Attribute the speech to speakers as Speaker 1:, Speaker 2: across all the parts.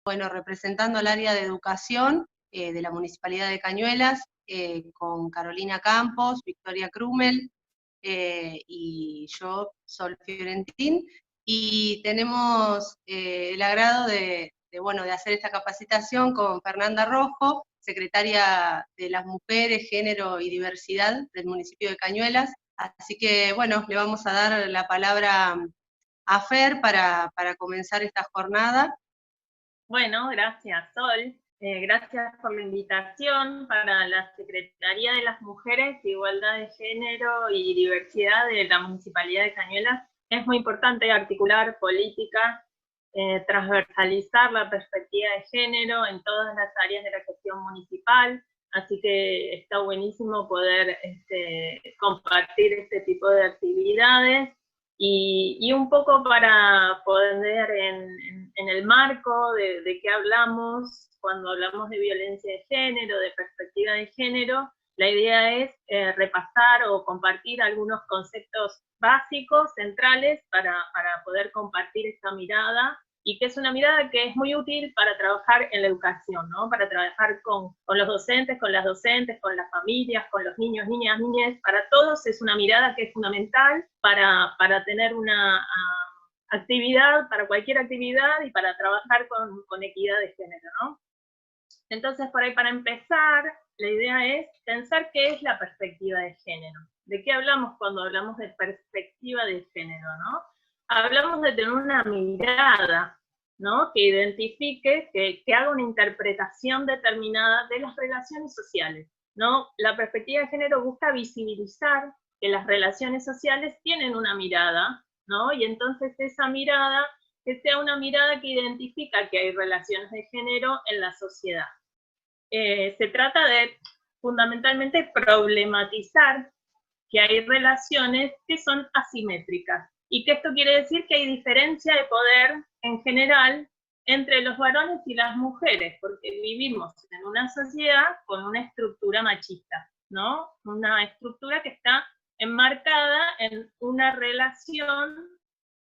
Speaker 1: bueno, representando al área de educación de la Municipalidad de Cañuelas, con Carolina Campos, Victoria Krumel, y yo, Sol Fiorentín, y tenemos el agrado bueno, de hacer esta capacitación con Fernanda Rojo, secretaria de las Mujeres, Género y Diversidad del municipio de Cañuelas. Así que, bueno, le vamos a dar la palabra a Fer para comenzar esta jornada.
Speaker 2: Bueno, gracias, Sol. Gracias por la invitación para la Secretaría de las Mujeres, Igualdad de Género y Diversidad de la Municipalidad de Cañuelas. Es muy importante articular políticas, transversalizar la perspectiva de género en todas las áreas de la gestión municipal, así que está buenísimo poder compartir este tipo de actividades. Y un poco para poner en el marco de qué hablamos, cuando hablamos de violencia de género, de perspectiva de género, la idea es repasar o compartir algunos conceptos básicos, centrales, para poder compartir esta mirada, y que es una mirada que es muy útil para trabajar en la educación, ¿no? Para trabajar con los docentes, con las docentes, con las familias, con los niños, niñas, niñas, para todos es una mirada que es fundamental para tener una actividad, para cualquier actividad y para trabajar con equidad de género, ¿no? Entonces, por ahí, para empezar, la idea es pensar qué es la perspectiva de género. ¿De qué hablamos cuando hablamos de perspectiva de género, no? Hablamos de tener una mirada, ¿no? Que identifique, que haga una interpretación determinada de las relaciones sociales, ¿no? La perspectiva de género busca visibilizar que las relaciones sociales tienen una mirada, ¿no? Y entonces esa mirada, que sea una mirada que identifica que hay relaciones de género en la sociedad. Se trata de, fundamentalmente, problematizar que hay relaciones que son asimétricas, y que esto quiere decir que hay diferencia de poder en general entre los varones y las mujeres, porque vivimos en una sociedad con una estructura machista, ¿no? Una estructura que está enmarcada en una relación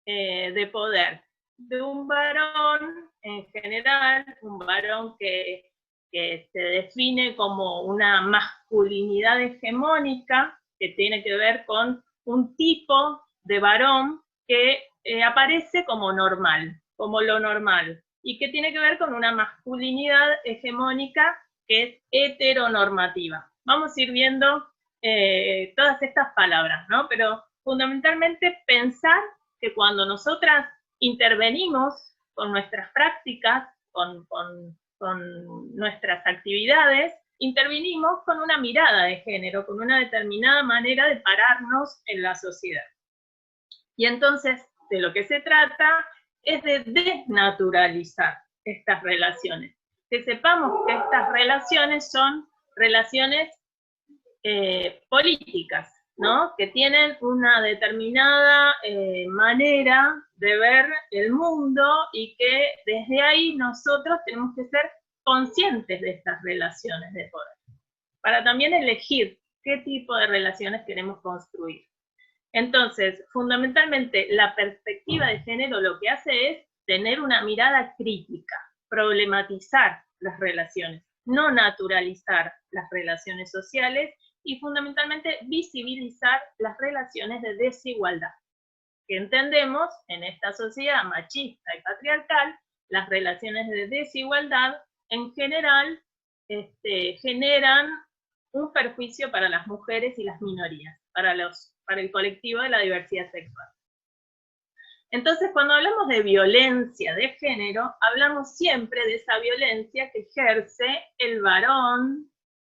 Speaker 2: de poder, de un varón en general, un varón que se define como una masculinidad hegemónica, que tiene que ver con un tipo de varón que aparece como normal, como lo normal, y que tiene que ver con una masculinidad hegemónica que es heteronormativa. Vamos a ir viendo todas estas palabras, ¿no? Pero fundamentalmente pensar que cuando nosotras intervenimos con nuestras prácticas, con nuestras actividades, intervinimos con una mirada de género, con una determinada manera de pararnos en la sociedad. Y entonces, de lo que se trata es de desnaturalizar estas relaciones, que sepamos que estas relaciones son relaciones políticas, ¿no? Que tienen una determinada manera de ver el mundo, y que desde ahí nosotros tenemos que ser conscientes de estas relaciones de poder, para también elegir qué tipo de relaciones queremos construir. Entonces, fundamentalmente, la perspectiva de género lo que hace es tener una mirada crítica, problematizar las relaciones, no naturalizar las relaciones sociales, y fundamentalmente visibilizar las relaciones de desigualdad, que entendemos en esta sociedad machista y patriarcal. Las relaciones de desigualdad en general generan un perjuicio para las mujeres y las minorías, para el colectivo de la diversidad sexual. Entonces, cuando hablamos de violencia de género, hablamos siempre de esa violencia que ejerce el varón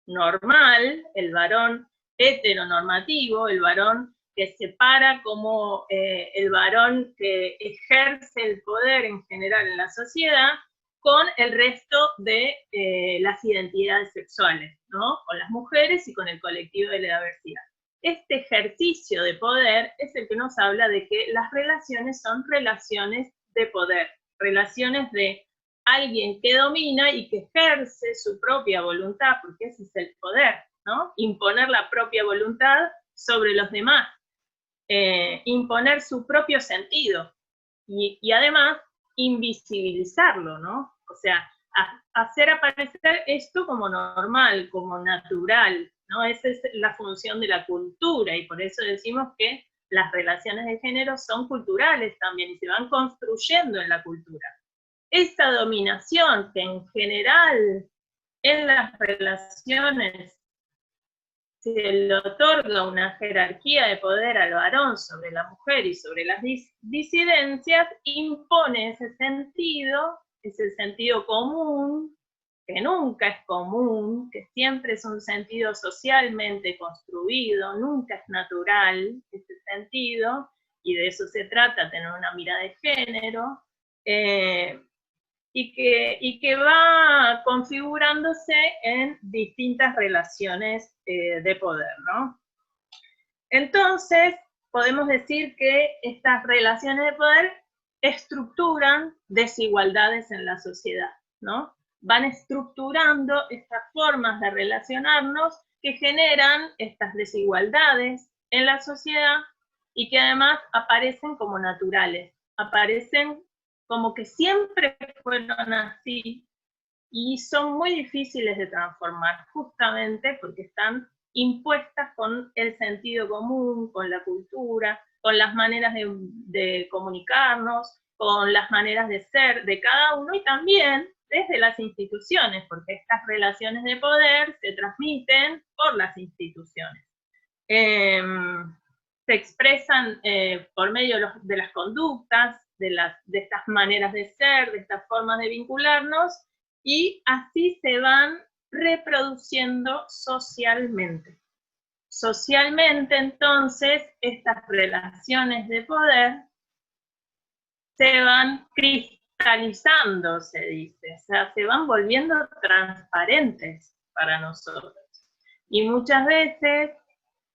Speaker 2: normal, el varón heteronormativo, el varón que se para como el varón que ejerce el poder en general en la sociedad, con el resto de las identidades sexuales, ¿no? Con las mujeres y con el colectivo de la diversidad. Este ejercicio de poder es el que nos habla de que las relaciones son relaciones de poder, relaciones de alguien que domina y que ejerce su propia voluntad, porque ese es el poder, ¿no? Imponer la propia voluntad sobre los demás, imponer su propio sentido, y además invisibilizarlo, ¿no? O sea, hacer aparecer esto como normal, como natural, ¿no? Esa es la función de la cultura, y por eso decimos que las relaciones de género son culturales también, y se van construyendo en la cultura. Esta dominación que en general en las relaciones se le otorga una jerarquía de poder al varón sobre la mujer y sobre las disidencias, impone ese sentido común, que nunca es común, que siempre es un sentido socialmente construido, nunca es natural ese sentido, y de eso se trata, tener una mirada de género, y que va configurándose en distintas relaciones de poder, ¿no? Entonces, podemos decir que estas relaciones de poder estructuran desigualdades en la sociedad, ¿no? Van estructurando estas formas de relacionarnos que generan estas desigualdades en la sociedad y que además aparecen como naturales, aparecen como que siempre fueron así y son muy difíciles de transformar justamente porque están impuestas con el sentido común, con la cultura, con las maneras de comunicarnos, con las maneras de ser de cada uno y también desde las instituciones, porque estas relaciones de poder se transmiten por las instituciones. Se expresan por medio de las conductas, de estas maneras de ser, de estas formas de vincularnos, y así se van reproduciendo socialmente. Socialmente, entonces, estas relaciones de poder se van cristalizando, se dice, o sea, se van volviendo transparentes para nosotros. Y muchas veces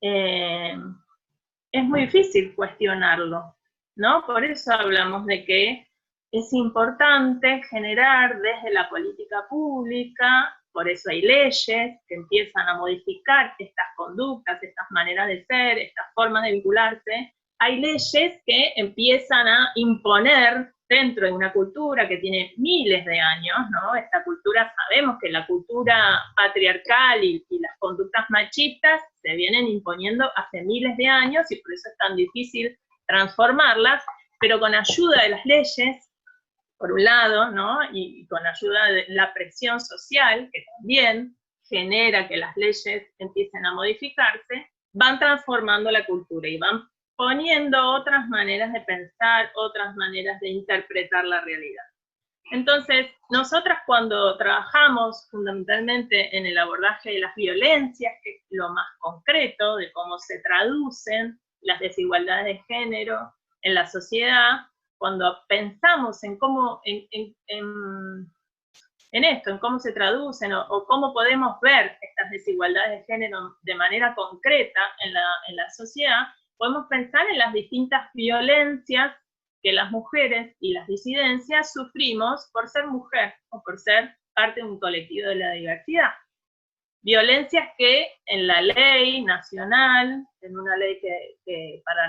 Speaker 2: es muy difícil cuestionarlo, ¿no? Por eso hablamos de que es importante generar desde la política pública, por eso hay leyes que empiezan a modificar estas conductas, estas maneras de ser, estas formas de vincularse. Hay leyes que empiezan a imponer dentro de una cultura que tiene miles de años, ¿no? Esta cultura, sabemos que la cultura patriarcal y las conductas machistas se vienen imponiendo hace miles de años y por eso es tan difícil transformarlas, pero con ayuda de las leyes, por un lado, ¿no? Y con ayuda de la presión social, que también genera que las leyes empiecen a modificarse, van transformando la cultura y van poniendo otras maneras de pensar, otras maneras de interpretar la realidad. Entonces, nosotras cuando trabajamos fundamentalmente en el abordaje de las violencias, que es lo más concreto de cómo se traducen las desigualdades de género en la sociedad, cuando pensamos en cómo, en esto, en cómo se traducen o cómo podemos ver estas desigualdades de género de manera concreta en la sociedad, podemos pensar en las distintas violencias que las mujeres y las disidencias sufrimos por ser mujer o por ser parte de un colectivo de la diversidad. Violencias que en la ley nacional, en una ley que para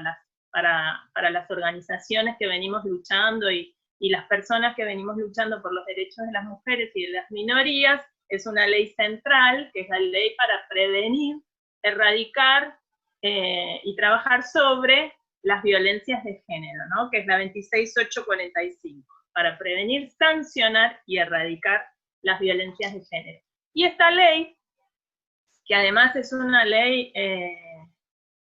Speaker 2: las organizaciones que venimos luchando y las personas que venimos luchando por los derechos de las mujeres y de las minorías, es una ley central, que es la ley para prevenir, erradicar y trabajar sobre las violencias de género, ¿no? Que es la 26845, para prevenir, sancionar y erradicar las violencias de género. Y esta ley, que además es una ley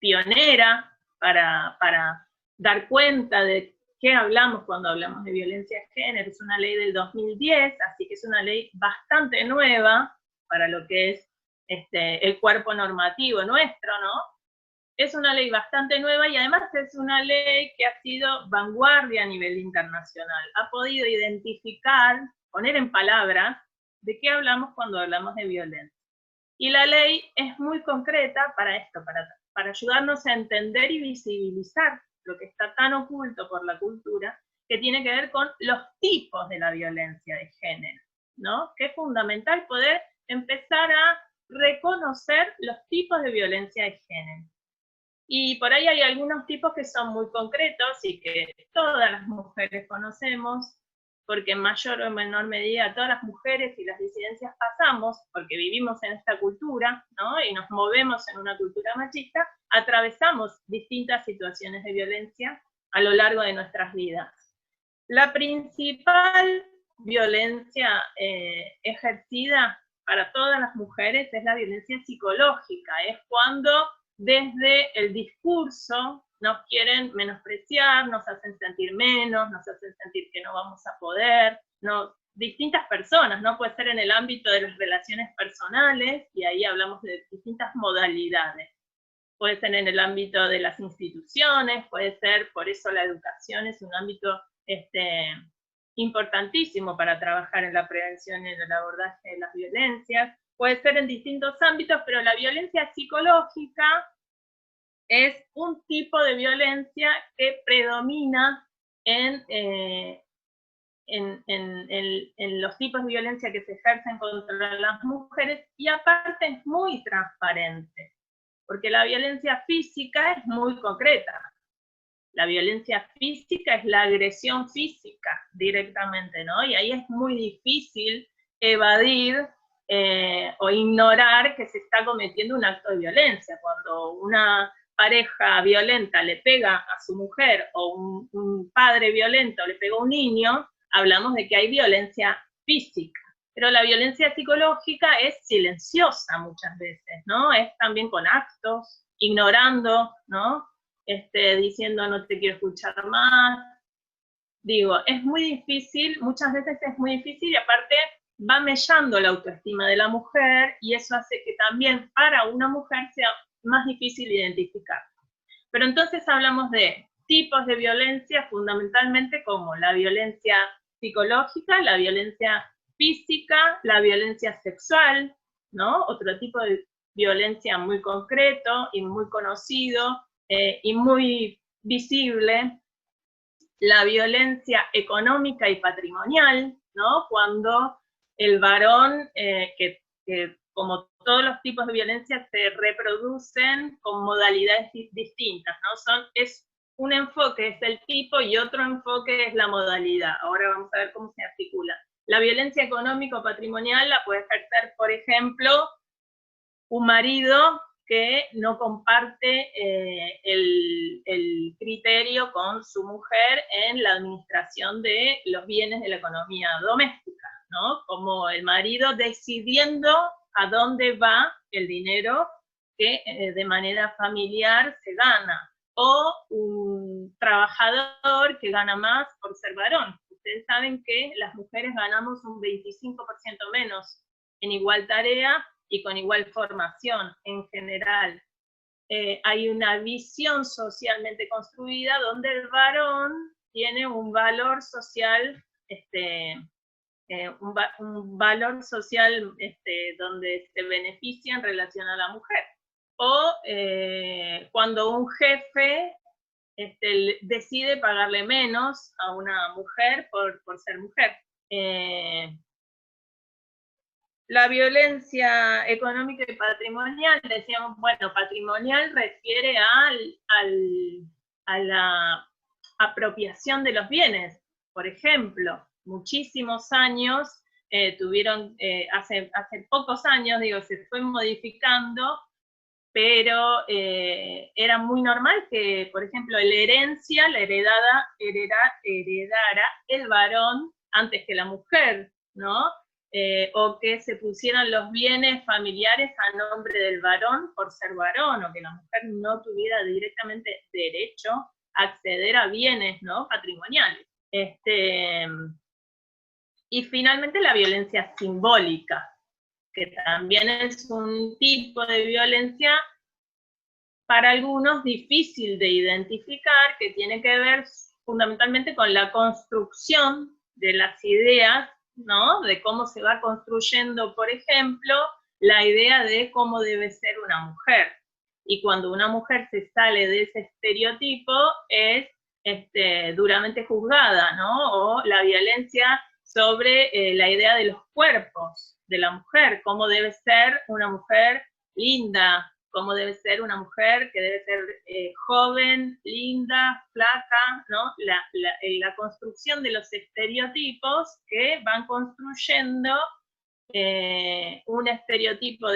Speaker 2: pionera para dar cuenta de qué hablamos cuando hablamos de violencia de género, es una ley del 2010, así que es una ley bastante nueva para lo que es el cuerpo normativo nuestro, ¿no? Es una ley bastante nueva y además es una ley que ha sido vanguardia a nivel internacional. Ha podido identificar, poner en palabras, de qué hablamos cuando hablamos de violencia. Y la ley es muy concreta para esto, para ayudarnos a entender y visibilizar lo que está tan oculto por la cultura, que tiene que ver con los tipos de la violencia de género, ¿no? Que es fundamental poder empezar a reconocer los tipos de violencia de género. Y por ahí hay algunos tipos que son muy concretos y que todas las mujeres conocemos, porque en mayor o menor medida todas las mujeres y las disidencias pasamos, porque vivimos en esta cultura, ¿no? Y nos movemos en una cultura machista, atravesamos distintas situaciones de violencia a lo largo de nuestras vidas. La principal violencia ejercida para todas las mujeres es la violencia psicológica, es cuando desde el discurso nos quieren menospreciar, nos hacen sentir menos, nos hacen sentir que no vamos a poder, distintas personas, ¿no? Puede ser en el ámbito de las relaciones personales, y ahí hablamos de distintas modalidades. Puede ser en el ámbito de las instituciones, puede ser, por eso la educación es un ámbito importantísimo para trabajar en la prevención y en el abordaje de las violencias. Puede ser en distintos ámbitos, pero la violencia psicológica es un tipo de violencia que predomina en los tipos de violencia que se ejercen contra las mujeres, y aparte es muy transparente, porque la violencia física es muy concreta. La violencia física es la agresión física directamente, ¿no? Y ahí es muy difícil evadir o ignorar que se está cometiendo un acto de violencia. Cuando una pareja violenta le pega a su mujer, o un padre violento le pega a un niño, hablamos de que hay violencia física. Pero la violencia psicológica es silenciosa muchas veces, ¿no? Es también con actos, ignorando, ¿no? Diciendo no te quiero escuchar más. Digo, es muy difícil, muchas veces es muy difícil, y aparte va mellando la autoestima de la mujer, y eso hace que también para una mujer sea más difícil identificar. Pero entonces hablamos de tipos de violencia, fundamentalmente como la violencia psicológica, la violencia física, la violencia sexual, ¿no? Otro tipo de violencia muy concreto y muy conocido, y muy visible, la violencia económica y patrimonial, ¿no? Cuando el varón, que como todos los tipos de violencia se reproducen con modalidades distintas, ¿no? Es un enfoque es el tipo y otro enfoque es la modalidad. Ahora vamos a ver cómo se articula. La violencia económica o patrimonial la puede ejercer, por ejemplo, un marido que no comparte el criterio con su mujer en la administración de los bienes de la economía doméstica, ¿no? Como el marido decidiendo a dónde va el dinero que de manera familiar se gana, o un trabajador que gana más por ser varón. Ustedes saben que las mujeres ganamos un 25% menos en igual tarea y con igual formación en general. Hay una visión socialmente construida donde el varón tiene un valor social, un valor social donde se beneficia en relación a la mujer. O cuando un jefe decide pagarle menos a una mujer por ser mujer. La violencia económica y patrimonial, decíamos, bueno, patrimonial refiere a la apropiación de los bienes. Por ejemplo, muchísimos años tuvieron, hace pocos años, digo, se fue modificando, pero era muy normal que, por ejemplo, la herencia la heredara el varón antes que la mujer, ¿no? O que se pusieran los bienes familiares a nombre del varón por ser varón, o que la mujer no tuviera directamente derecho a acceder a bienes, ¿no? Patrimoniales. Y finalmente la violencia simbólica, que también es un tipo de violencia para algunos difícil de identificar, que tiene que ver fundamentalmente con la construcción de las ideas, ¿no? De cómo se va construyendo, por ejemplo, la idea de cómo debe ser una mujer. Y cuando una mujer se sale de ese estereotipo, es duramente juzgada, ¿no? O la violencia sobre la idea de los cuerpos de la mujer, cómo debe ser una mujer linda, cómo debe ser una mujer, que debe ser joven, linda, flaca, ¿no? La construcción de los estereotipos que van construyendo un estereotipo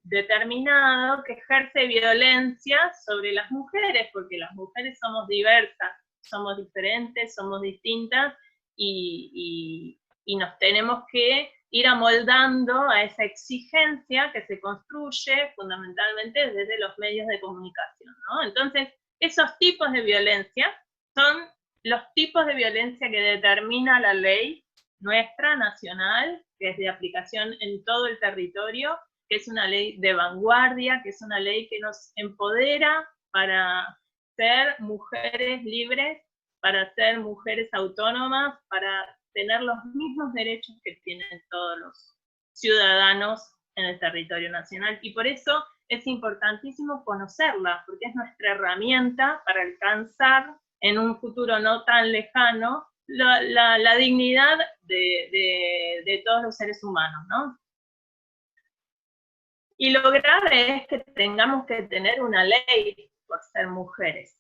Speaker 2: determinado que ejerce violencia sobre las mujeres, porque las mujeres somos diversas, somos diferentes, somos distintas, y nos tenemos que ir amoldando a esa exigencia que se construye fundamentalmente desde los medios de comunicación, ¿no? Entonces, esos tipos de violencia son los tipos de violencia que determina la ley nuestra, nacional, que es de aplicación en todo el territorio, que es una ley de vanguardia, que es una ley que nos empodera para ser mujeres libres, para ser mujeres autónomas, para tener los mismos derechos que tienen todos los ciudadanos en el territorio nacional. Y por eso es importantísimo conocerla, porque es nuestra herramienta para alcanzar en un futuro no tan lejano la dignidad de todos los seres humanos, ¿no? Y lo grave es que tengamos que tener una ley por ser mujeres,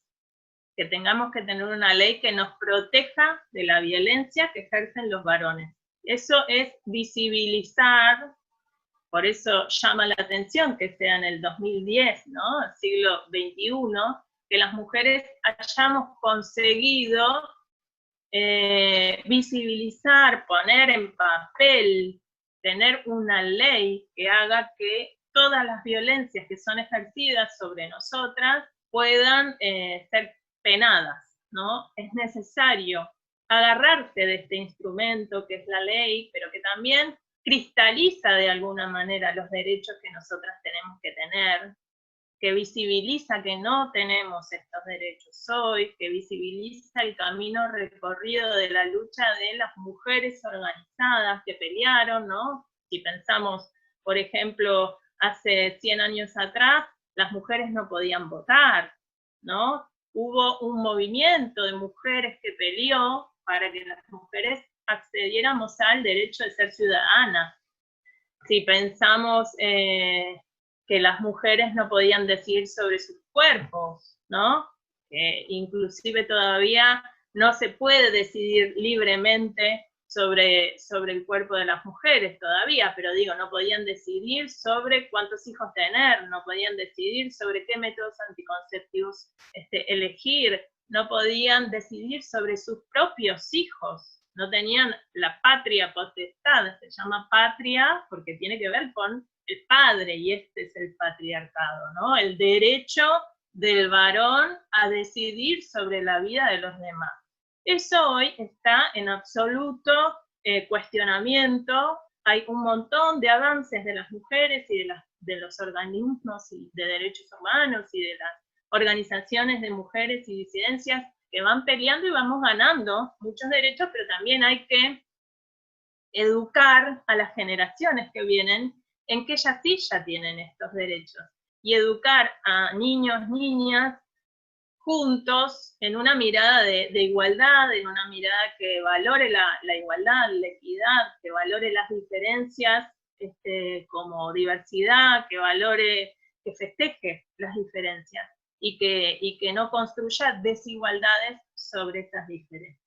Speaker 2: que tengamos que tener una ley que nos proteja de la violencia que ejercen los varones. Eso es visibilizar, por eso llama la atención que sea en el 2010, ¿no? Siglo XXI, que las mujeres hayamos conseguido visibilizar, poner en papel, tener una ley que haga que todas las violencias que son ejercidas sobre nosotras puedan ser penadas, ¿no? Es necesario agarrarse de este instrumento que es la ley, pero que también cristaliza de alguna manera los derechos que nosotras tenemos que tener, que visibiliza que no tenemos estos derechos hoy, que visibiliza el camino recorrido de la lucha de las mujeres organizadas que pelearon, ¿no? Si pensamos, por ejemplo, hace 100 años atrás, las mujeres no podían votar, ¿no? Hubo un movimiento de mujeres que peleó para que las mujeres accediéramos al derecho de ser ciudadanas. Si pensamos que las mujeres no podían decidir sobre sus cuerpos, ¿no? Inclusive todavía no se puede decidir libremente sobre el cuerpo de las mujeres todavía, pero digo, no podían decidir sobre cuántos hijos tener, no podían decidir sobre qué métodos anticonceptivos elegir, no podían decidir sobre sus propios hijos, no tenían la patria potestad, se llama patria porque tiene que ver con el padre, y este es el patriarcado, ¿no? El derecho del varón a decidir sobre la vida de los demás. Eso hoy está en absoluto cuestionamiento. Hay un montón de avances de las mujeres y de los organismos de derechos humanos y de las organizaciones de mujeres y disidencias que van peleando y vamos ganando muchos derechos, pero también hay que educar a las generaciones que vienen en que ellas sí ya tienen estos derechos, y educar a niños, niñas, juntos, en una mirada de igualdad, en una mirada que valore la igualdad, la equidad, que valore las diferencias como diversidad, que valore, que festeje las diferencias, y que no construya desigualdades sobre esas diferencias.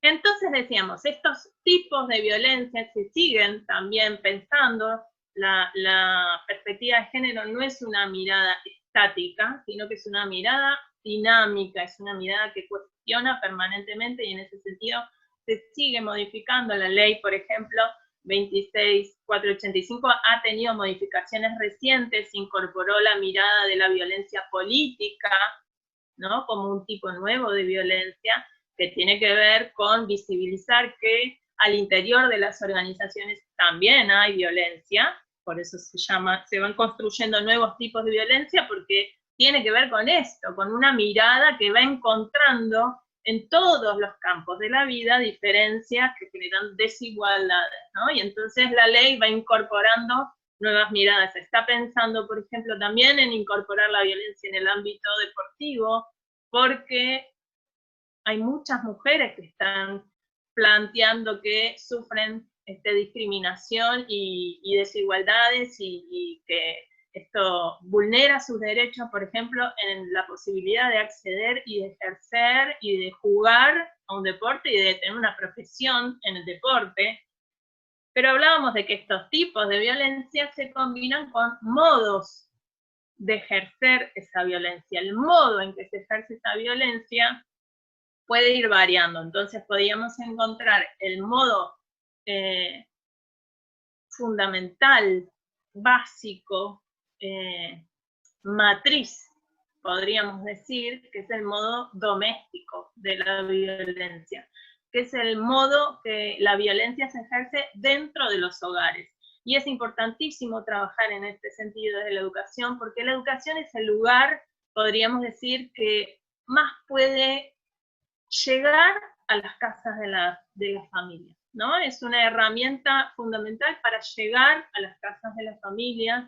Speaker 2: Entonces decíamos, estos tipos de violencia se siguen también pensando, la perspectiva de género no es una mirada estática, sino que es una mirada dinámica, es una mirada que cuestiona permanentemente, y en ese sentido se sigue modificando la ley, por ejemplo, 26.485 ha tenido modificaciones recientes, se incorporó la mirada de la violencia política, ¿no? Como un tipo nuevo de violencia, que tiene que ver con visibilizar que al interior de las organizaciones también hay violencia, por eso se van construyendo nuevos tipos de violencia, porque tiene que ver con esto, con una mirada que va encontrando en todos los campos de la vida diferencias que generan desigualdades, ¿no? Y entonces la ley va incorporando nuevas miradas. Se está pensando, por ejemplo, también en incorporar la violencia en el ámbito deportivo, porque hay muchas mujeres que están planteando que sufren discriminación y desigualdades, y que Esto vulnera sus derechos, por ejemplo, en la posibilidad de acceder y de ejercer y de jugar a un deporte y de tener una profesión en el deporte. Pero hablábamos de que estos tipos de violencia se combinan con modos de ejercer esa violencia. El modo en que se ejerce esa violencia puede ir variando. Entonces podríamos encontrar el modo fundamental, básico, matriz, podríamos decir, que es el modo doméstico de la violencia, que es el modo que la violencia se ejerce dentro de los hogares. Y es importantísimo trabajar en este sentido desde la educación, porque la educación es el lugar, podríamos decir, que más puede llegar a las casas de las familias, ¿no? Es una herramienta fundamental para llegar a las casas de las familias.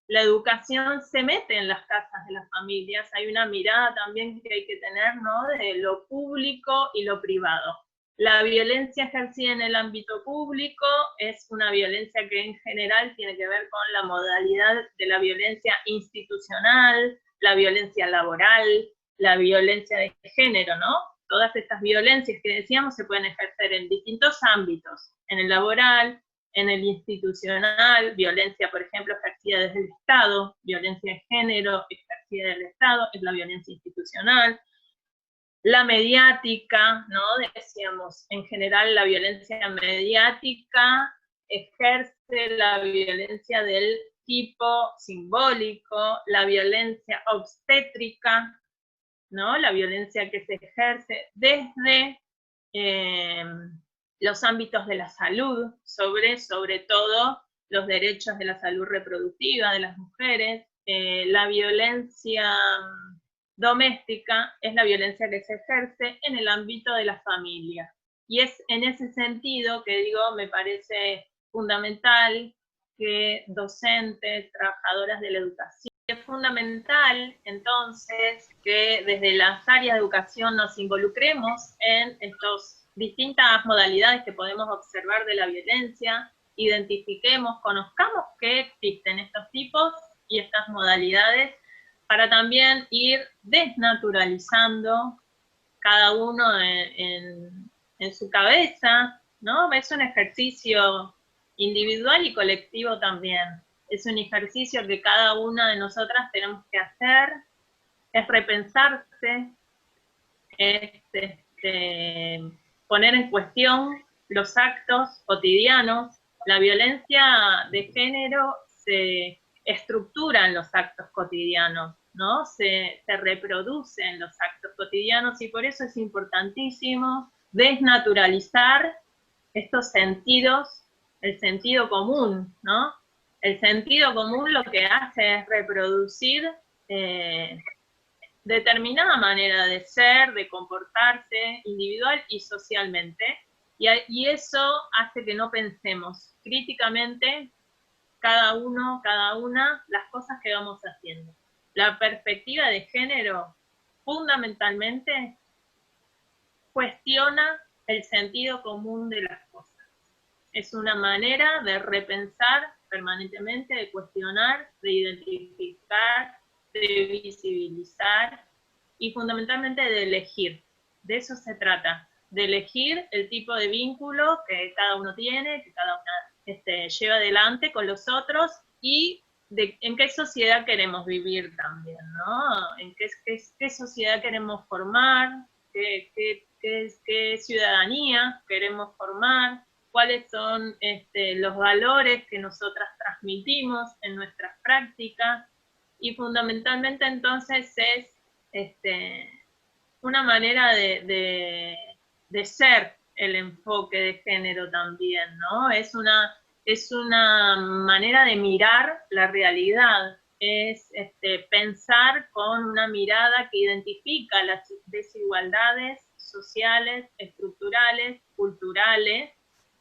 Speaker 2: La educación se mete en las casas de las familias, hay una mirada también que hay que tener, ¿no? De lo público y lo privado. La violencia ejercida en el ámbito público es una violencia que en general tiene que ver con la modalidad de la violencia institucional, la violencia laboral, la violencia de género, ¿no? Todas estas violencias que decíamos se pueden ejercer en distintos ámbitos, en el laboral, en el institucional, violencia, por ejemplo, ejercida desde el Estado, violencia de género ejercida desde el Estado, es la violencia institucional. La mediática, ¿no? Decíamos, en general la violencia mediática ejerce la violencia del tipo simbólico, la violencia obstétrica, ¿no? La violencia que se ejerce desde los ámbitos de la salud, sobre todo los derechos de la salud reproductiva de las mujeres. La violencia doméstica es la violencia que se ejerce en el ámbito de la familia. Y es en ese sentido que digo, me parece fundamental que docentes, trabajadoras de la educación, es fundamental entonces que desde las áreas de educación nos involucremos en estas distintas modalidades que podemos observar de la violencia, identifiquemos, conozcamos que existen estos tipos y estas modalidades para también ir desnaturalizando cada uno en su cabeza, ¿no? Es un ejercicio individual y colectivo también. Es un ejercicio que cada una de nosotras tenemos que hacer, es repensarse, es poner en cuestión los actos cotidianos. La violencia de género se estructura en los actos cotidianos, ¿no? Se reproduce en los actos cotidianos y por eso es importantísimo desnaturalizar estos sentidos, el sentido común, ¿no? El sentido común lo que hace es reproducir determinada manera de ser, de comportarse individual y socialmente, y eso hace que no pensemos críticamente cada uno, cada una, las cosas que vamos haciendo. La perspectiva de género fundamentalmente cuestiona el sentido común de las cosas. Es una manera de repensar permanentemente, de cuestionar, de identificar, de visibilizar y fundamentalmente de elegir. De eso se trata, de elegir el tipo de vínculo que cada uno tiene, que cada una lleva adelante con los otros y de en qué sociedad queremos vivir también, ¿no? En qué sociedad queremos formar, qué ciudadanía queremos formar, cuáles son los valores que nosotras transmitimos en nuestras prácticas, y fundamentalmente entonces es una manera de ser el enfoque de género también, ¿no? Es una manera de mirar la realidad, es pensar con una mirada que identifica las desigualdades sociales, estructurales, culturales,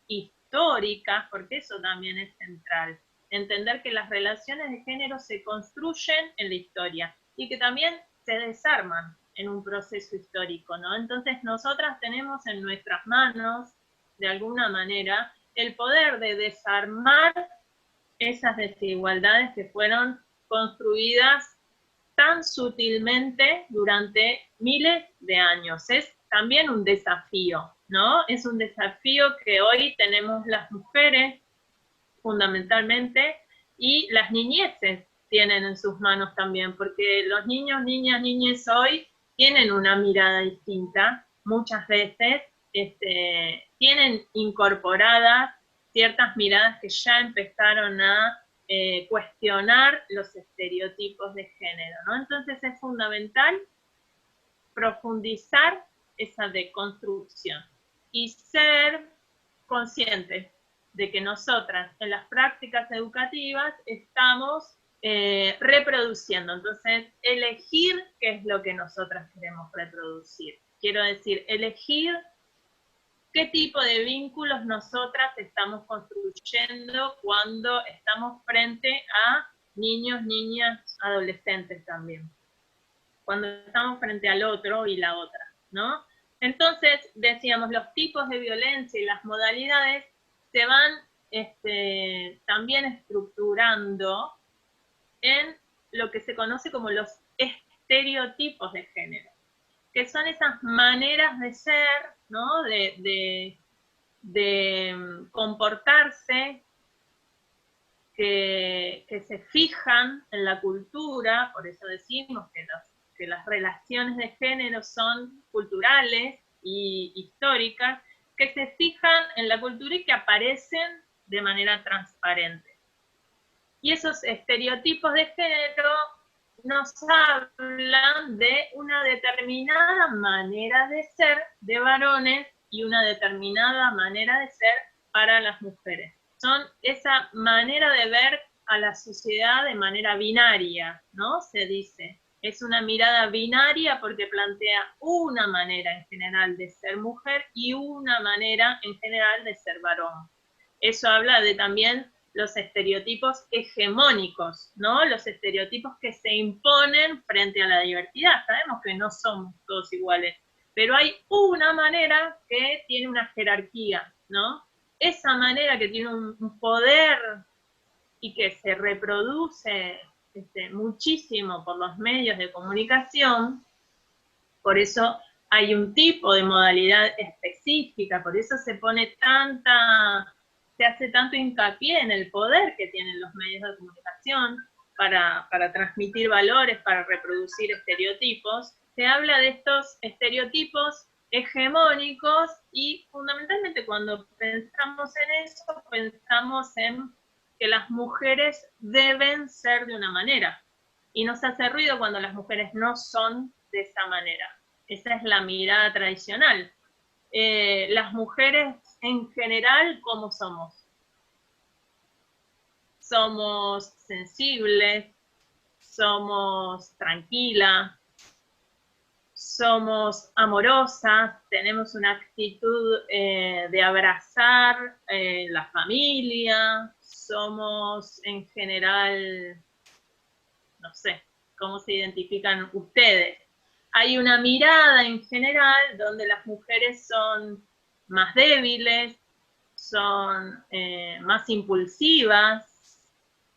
Speaker 2: históricas, porque eso también es central. Entender que las relaciones de género se construyen en la historia y que también se desarman en un proceso histórico, ¿no? Entonces nosotras tenemos en nuestras manos, de alguna manera, el poder de desarmar esas desigualdades que fueron construidas tan sutilmente durante miles de años. Es también un desafío, ¿no? Es un desafío que hoy tenemos las mujeres, fundamentalmente, y las niñeces tienen en sus manos también, porque los niños, niñas, niñes hoy tienen una mirada distinta, muchas veces tienen incorporadas ciertas miradas que ya empezaron a cuestionar los estereotipos de género, ¿no? Entonces es fundamental profundizar esa deconstrucción y ser conscientes de que nosotras en las prácticas educativas estamos reproduciendo. Entonces, elegir qué es lo que nosotras queremos reproducir. Quiero decir, elegir qué tipo de vínculos nosotras estamos construyendo cuando estamos frente a niños, niñas, adolescentes también. Cuando estamos frente al otro y la otra, ¿no? Entonces, decíamos, los tipos de violencia y las modalidades se van también estructurando en lo que se conoce como los estereotipos de género, que son esas maneras de ser, ¿no? de comportarse que se fijan en la cultura, por eso decimos que las relaciones de género son culturales y históricas, que se fijan en la cultura y que aparecen de manera transparente. Y esos estereotipos de género nos hablan de una determinada manera de ser de varones y una determinada manera de ser para las mujeres. Son esa manera de ver a la sociedad de manera binaria, ¿no? Se dice. Es una mirada binaria porque plantea una manera en general de ser mujer y una manera en general de ser varón. Eso habla de también los estereotipos hegemónicos, ¿no? Los estereotipos que se imponen frente a la diversidad. Sabemos que no somos todos iguales, pero hay una manera que tiene una jerarquía, ¿no? Esa manera que tiene un poder y que se reproduce muchísimo por los medios de comunicación, por eso hay un tipo de modalidad específica, por eso se hace tanto hincapié en el poder que tienen los medios de comunicación para transmitir valores, para reproducir estereotipos. Se habla de estos estereotipos hegemónicos y fundamentalmente cuando pensamos en eso, pensamos en que las mujeres deben ser de una manera. Y nos hace ruido cuando las mujeres no son de esa manera. Esa es la mirada tradicional. Las mujeres en general, ¿cómo somos? Somos sensibles, somos tranquilas, somos amorosas, tenemos una actitud de abrazar la familia, somos en general, no sé, ¿cómo se identifican ustedes? Hay una mirada en general donde las mujeres son más débiles, son más impulsivas,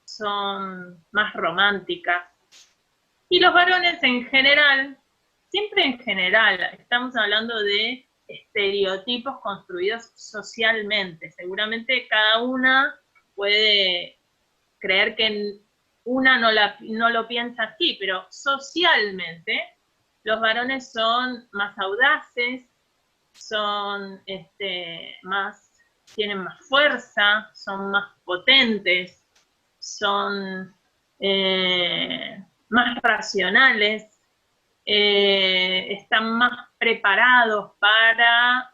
Speaker 2: son más románticas. Y los varones en general, siempre en general, estamos hablando de estereotipos construidos socialmente. Seguramente cada una puede creer que una no lo piensa así, pero socialmente los varones son más audaces, son tienen más fuerza, son más potentes, son más racionales, están más preparados para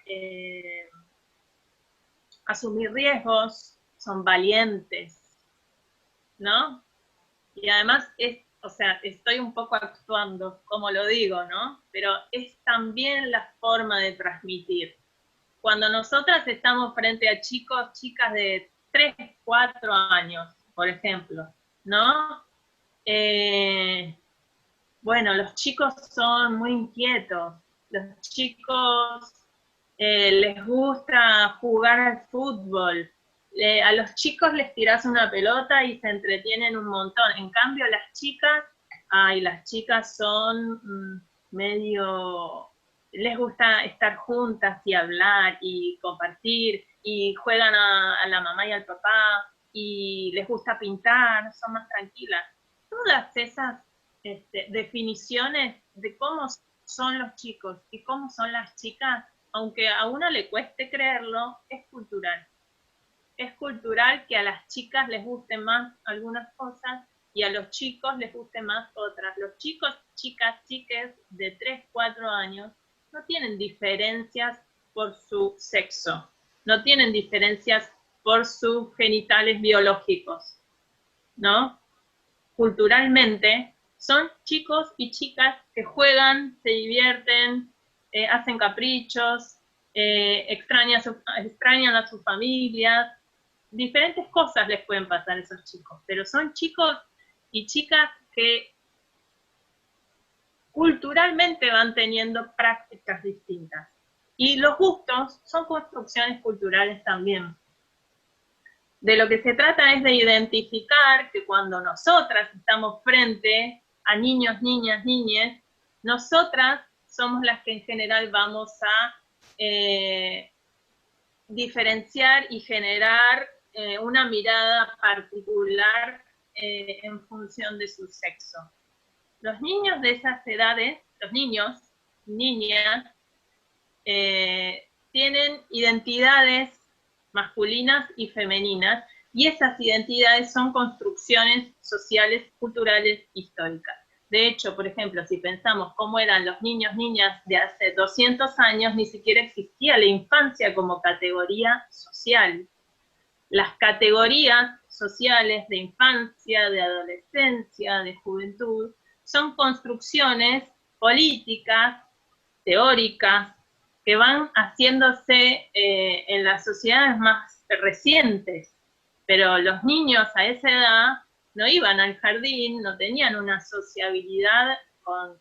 Speaker 2: asumir riesgos, son valientes, ¿no? Y además estoy un poco actuando, como lo digo, ¿no? Pero es también la forma de transmitir. Cuando nosotras estamos frente a chicos, chicas de 3, 4 años, por ejemplo, ¿no? Bueno, los chicos son muy inquietos, los chicos les gusta jugar al fútbol, A los chicos les tirás una pelota y se entretienen un montón. En cambio, las chicas son medio, les gusta estar juntas y hablar y compartir, y juegan a la mamá y al papá, y les gusta pintar, son más tranquilas. Todas esas definiciones de cómo son los chicos y cómo son las chicas, aunque a uno le cueste creerlo, es cultural. Es cultural que a las chicas les gusten más algunas cosas y a los chicos les gusten más otras. Los chicos, chicas, chiques de 3, 4 años no tienen diferencias por su sexo, no tienen diferencias por sus genitales biológicos, ¿no? Culturalmente son chicos y chicas que juegan, se divierten, hacen caprichos, extrañan a sus familias. Diferentes cosas les pueden pasar a esos chicos, pero son chicos y chicas que culturalmente van teniendo prácticas distintas. Y los gustos son construcciones culturales también. De lo que se trata es de identificar que cuando nosotras estamos frente a niños, niñas, niñes, nosotras somos las que en general vamos a diferenciar y generar una mirada particular en función de su sexo. Los niños de esas edades, los niños, niñas, tienen identidades masculinas y femeninas, y esas identidades son construcciones sociales, culturales, históricas. De hecho, por ejemplo, si pensamos cómo eran los niños, niñas de hace 200 años, ni siquiera existía la infancia como categoría social. Las categorías sociales de infancia, de adolescencia, de juventud, son construcciones políticas, teóricas, que van haciéndose en las sociedades más recientes. Pero los niños a esa edad no iban al jardín, no tenían una sociabilidad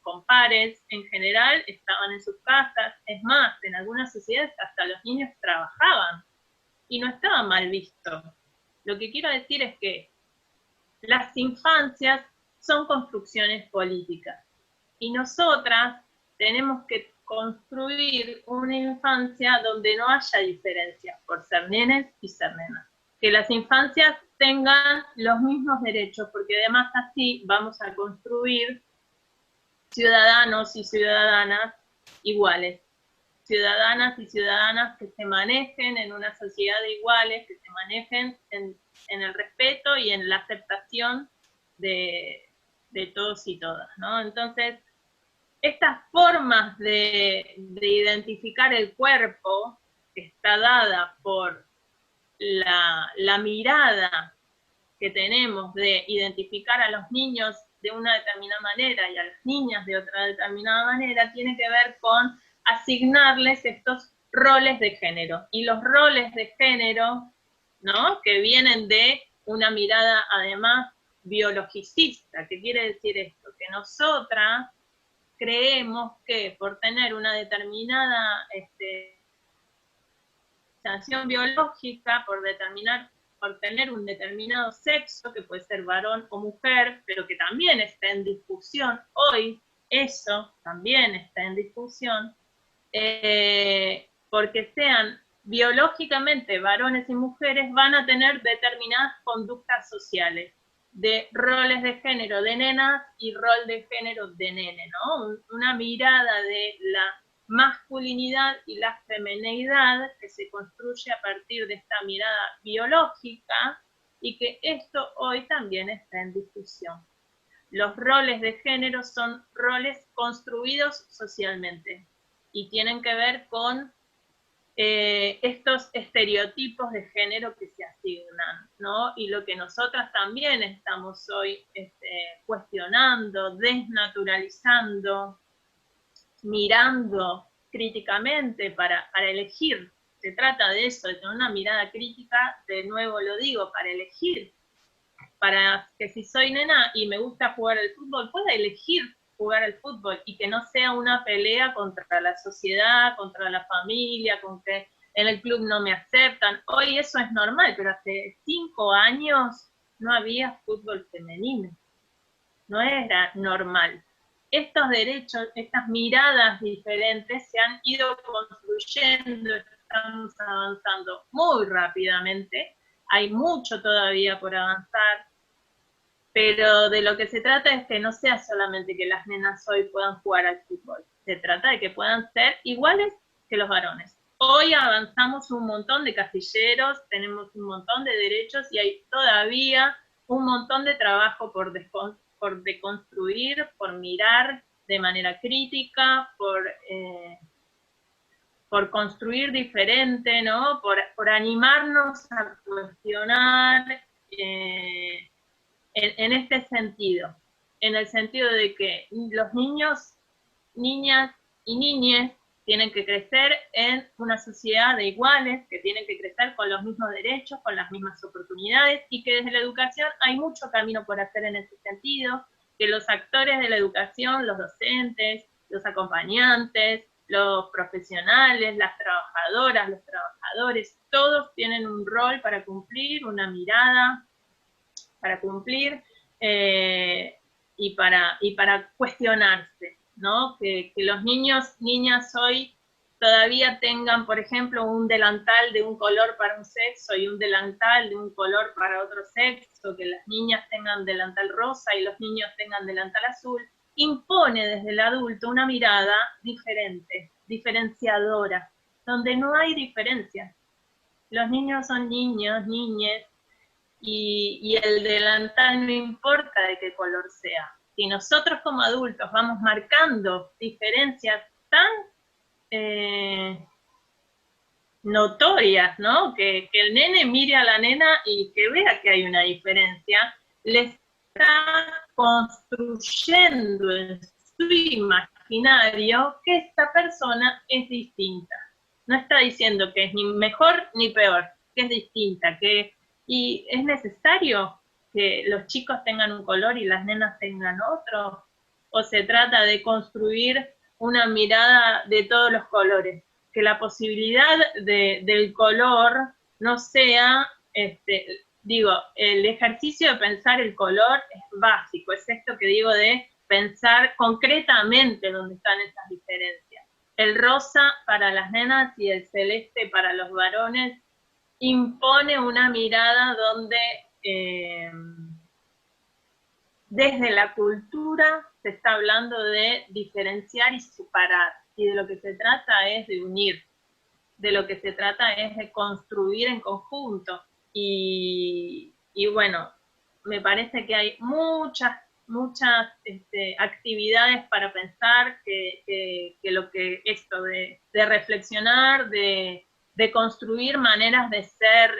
Speaker 2: con pares, en general estaban en sus casas. Es más, en algunas sociedades hasta los niños trabajaban y no estaba mal visto. Lo que quiero decir es que las infancias son construcciones políticas y nosotras tenemos que construir una infancia donde no haya diferencias por ser nenes y ser nenas. Que las infancias tengan los mismos derechos, porque además así vamos a construir ciudadanos y ciudadanas iguales. Ciudadanas y ciudadanas que se manejen en una sociedad de iguales, que se manejen en el respeto y en la aceptación de todos y todas, ¿no? Entonces, estas formas de identificar el cuerpo, que está dada por la mirada que tenemos de identificar a los niños de una determinada manera y a las niñas de otra determinada manera, tiene que ver con asignarles estos roles de género. Y los roles de género, ¿no?, que vienen de una mirada además biologicista. ¿Qué quiere decir esto? Que nosotras creemos que por tener una determinada sanción biológica, por tener un determinado sexo, que puede ser varón o mujer, pero que también está en discusión hoy, eso también está en discusión, porque sean biológicamente varones y mujeres, van a tener determinadas conductas sociales, de roles de género de nenas y rol de género de nene, ¿no? Una mirada de la masculinidad y la femineidad que se construye a partir de esta mirada biológica, y que esto hoy también está en discusión. Los roles de género son roles construidos socialmente y tienen que ver con estos estereotipos de género que se asignan, ¿no? Y lo que nosotras también estamos hoy cuestionando, desnaturalizando, mirando críticamente para elegir. Se trata de eso, de tener una mirada crítica, de nuevo lo digo, para elegir. Para que si soy nena y me gusta jugar al fútbol, pueda elegir jugar al fútbol y que no sea una pelea contra la sociedad, contra la familia, con que en el club no me aceptan. Hoy eso es normal, pero hace 5 años no había fútbol femenino, no era normal. Estos derechos, estas miradas diferentes se han ido construyendo, estamos avanzando muy rápidamente, hay mucho todavía por avanzar, pero de lo que se trata es que no sea solamente que las nenas hoy puedan jugar al fútbol, se trata de que puedan ser iguales que los varones. Hoy avanzamos un montón de casilleros, tenemos un montón de derechos y hay todavía un montón de trabajo por deconstruir, por mirar de manera crítica, por construir diferente, ¿no? Por animarnos a cuestionar en este sentido, en el sentido de que los niños, niñas y niñes tienen que crecer en una sociedad de iguales, que tienen que crecer con los mismos derechos, con las mismas oportunidades, y que desde la educación hay mucho camino por hacer en ese sentido, que los actores de la educación, los docentes, los acompañantes, los profesionales, las trabajadoras, los trabajadores, todos tienen un rol para cumplir, una mirada para cumplir y para cuestionarse, ¿no? Que los niños, niñas hoy todavía tengan, por ejemplo, un delantal de un color para un sexo y un delantal de un color para otro sexo, que las niñas tengan delantal rosa y los niños tengan delantal azul, impone desde el adulto una mirada diferente, diferenciadora, donde no hay diferencia. Los niños son niños, niñes, y el delantal no importa de qué color sea. Si nosotros como adultos vamos marcando diferencias tan notorias, ¿no? Que el nene mire a la nena y que vea que hay una diferencia, le está construyendo en su imaginario que esta persona es distinta. No está diciendo que es ni mejor ni peor, que es distinta, y es necesario que los chicos tengan un color y las nenas tengan otro, o se trata de construir una mirada de todos los colores, que la posibilidad del color no sea, el ejercicio de pensar el color es básico, es esto que digo de pensar concretamente dónde están esas diferencias. El rosa para las nenas y el celeste para los varones impone una mirada donde desde la cultura se está hablando de diferenciar y separar, y de lo que se trata es de unir, de lo que se trata es de construir en conjunto, y bueno, me parece que hay muchas actividades para pensar, que lo que esto de reflexionar, de construir maneras de ser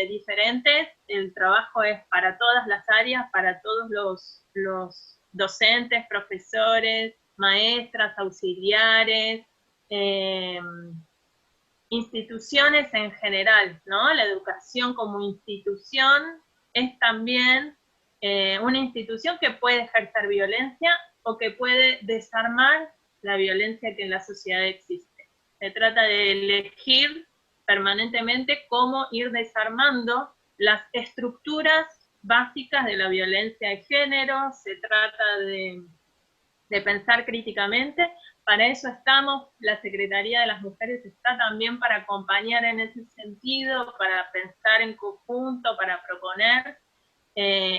Speaker 2: diferentes, el trabajo es para todas las áreas, para todos los docentes, profesores, maestras, auxiliares, instituciones en general, ¿no? La educación como institución es también una institución que puede ejercer violencia o que puede desarmar la violencia que en la sociedad existe. Se trata de elegir permanentemente cómo ir desarmando las estructuras básicas de la violencia de género, se trata de pensar críticamente. Para eso estamos, la Secretaría de las Mujeres está también para acompañar en ese sentido, para pensar en conjunto, para proponer.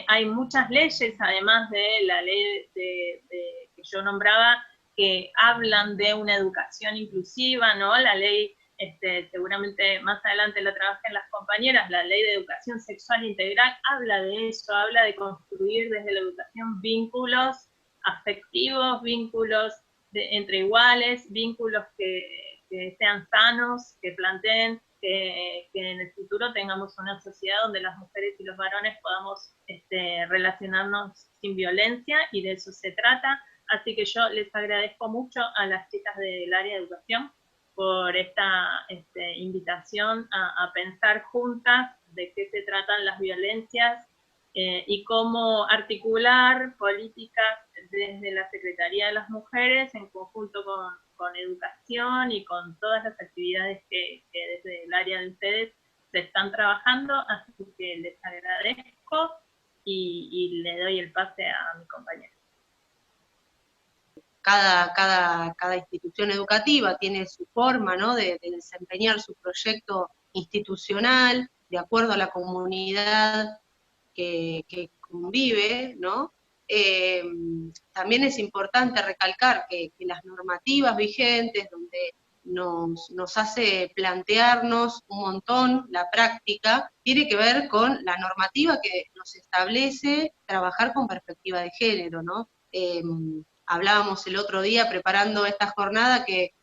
Speaker 2: Hay muchas leyes, además de la ley que yo nombraba, que hablan de una educación inclusiva, ¿no? La ley, seguramente más adelante la trabajen las compañeras, la ley de educación sexual integral habla de eso, habla de construir desde la educación vínculos afectivos, vínculos entre iguales, vínculos que sean sanos, que planteen que en el futuro tengamos una sociedad donde las mujeres y los varones podamos relacionarnos sin violencia, y de eso se trata. Así que yo les agradezco mucho a las chicas del área de educación por esta invitación a pensar juntas de qué se tratan las violencias y cómo articular políticas desde la Secretaría de las Mujeres en conjunto con educación y con todas las actividades que desde el área de ustedes se están trabajando, así que les agradezco y le doy el pase a mi compañera.
Speaker 1: Cada institución educativa tiene su forma, ¿no?, de desempeñar su proyecto institucional de acuerdo a la comunidad que convive, ¿no? También es importante recalcar que las normativas vigentes, donde nos hace plantearnos un montón la práctica, tiene que ver con la normativa que nos establece trabajar con perspectiva de género, ¿no? Hablábamos el otro día preparando esta jornada que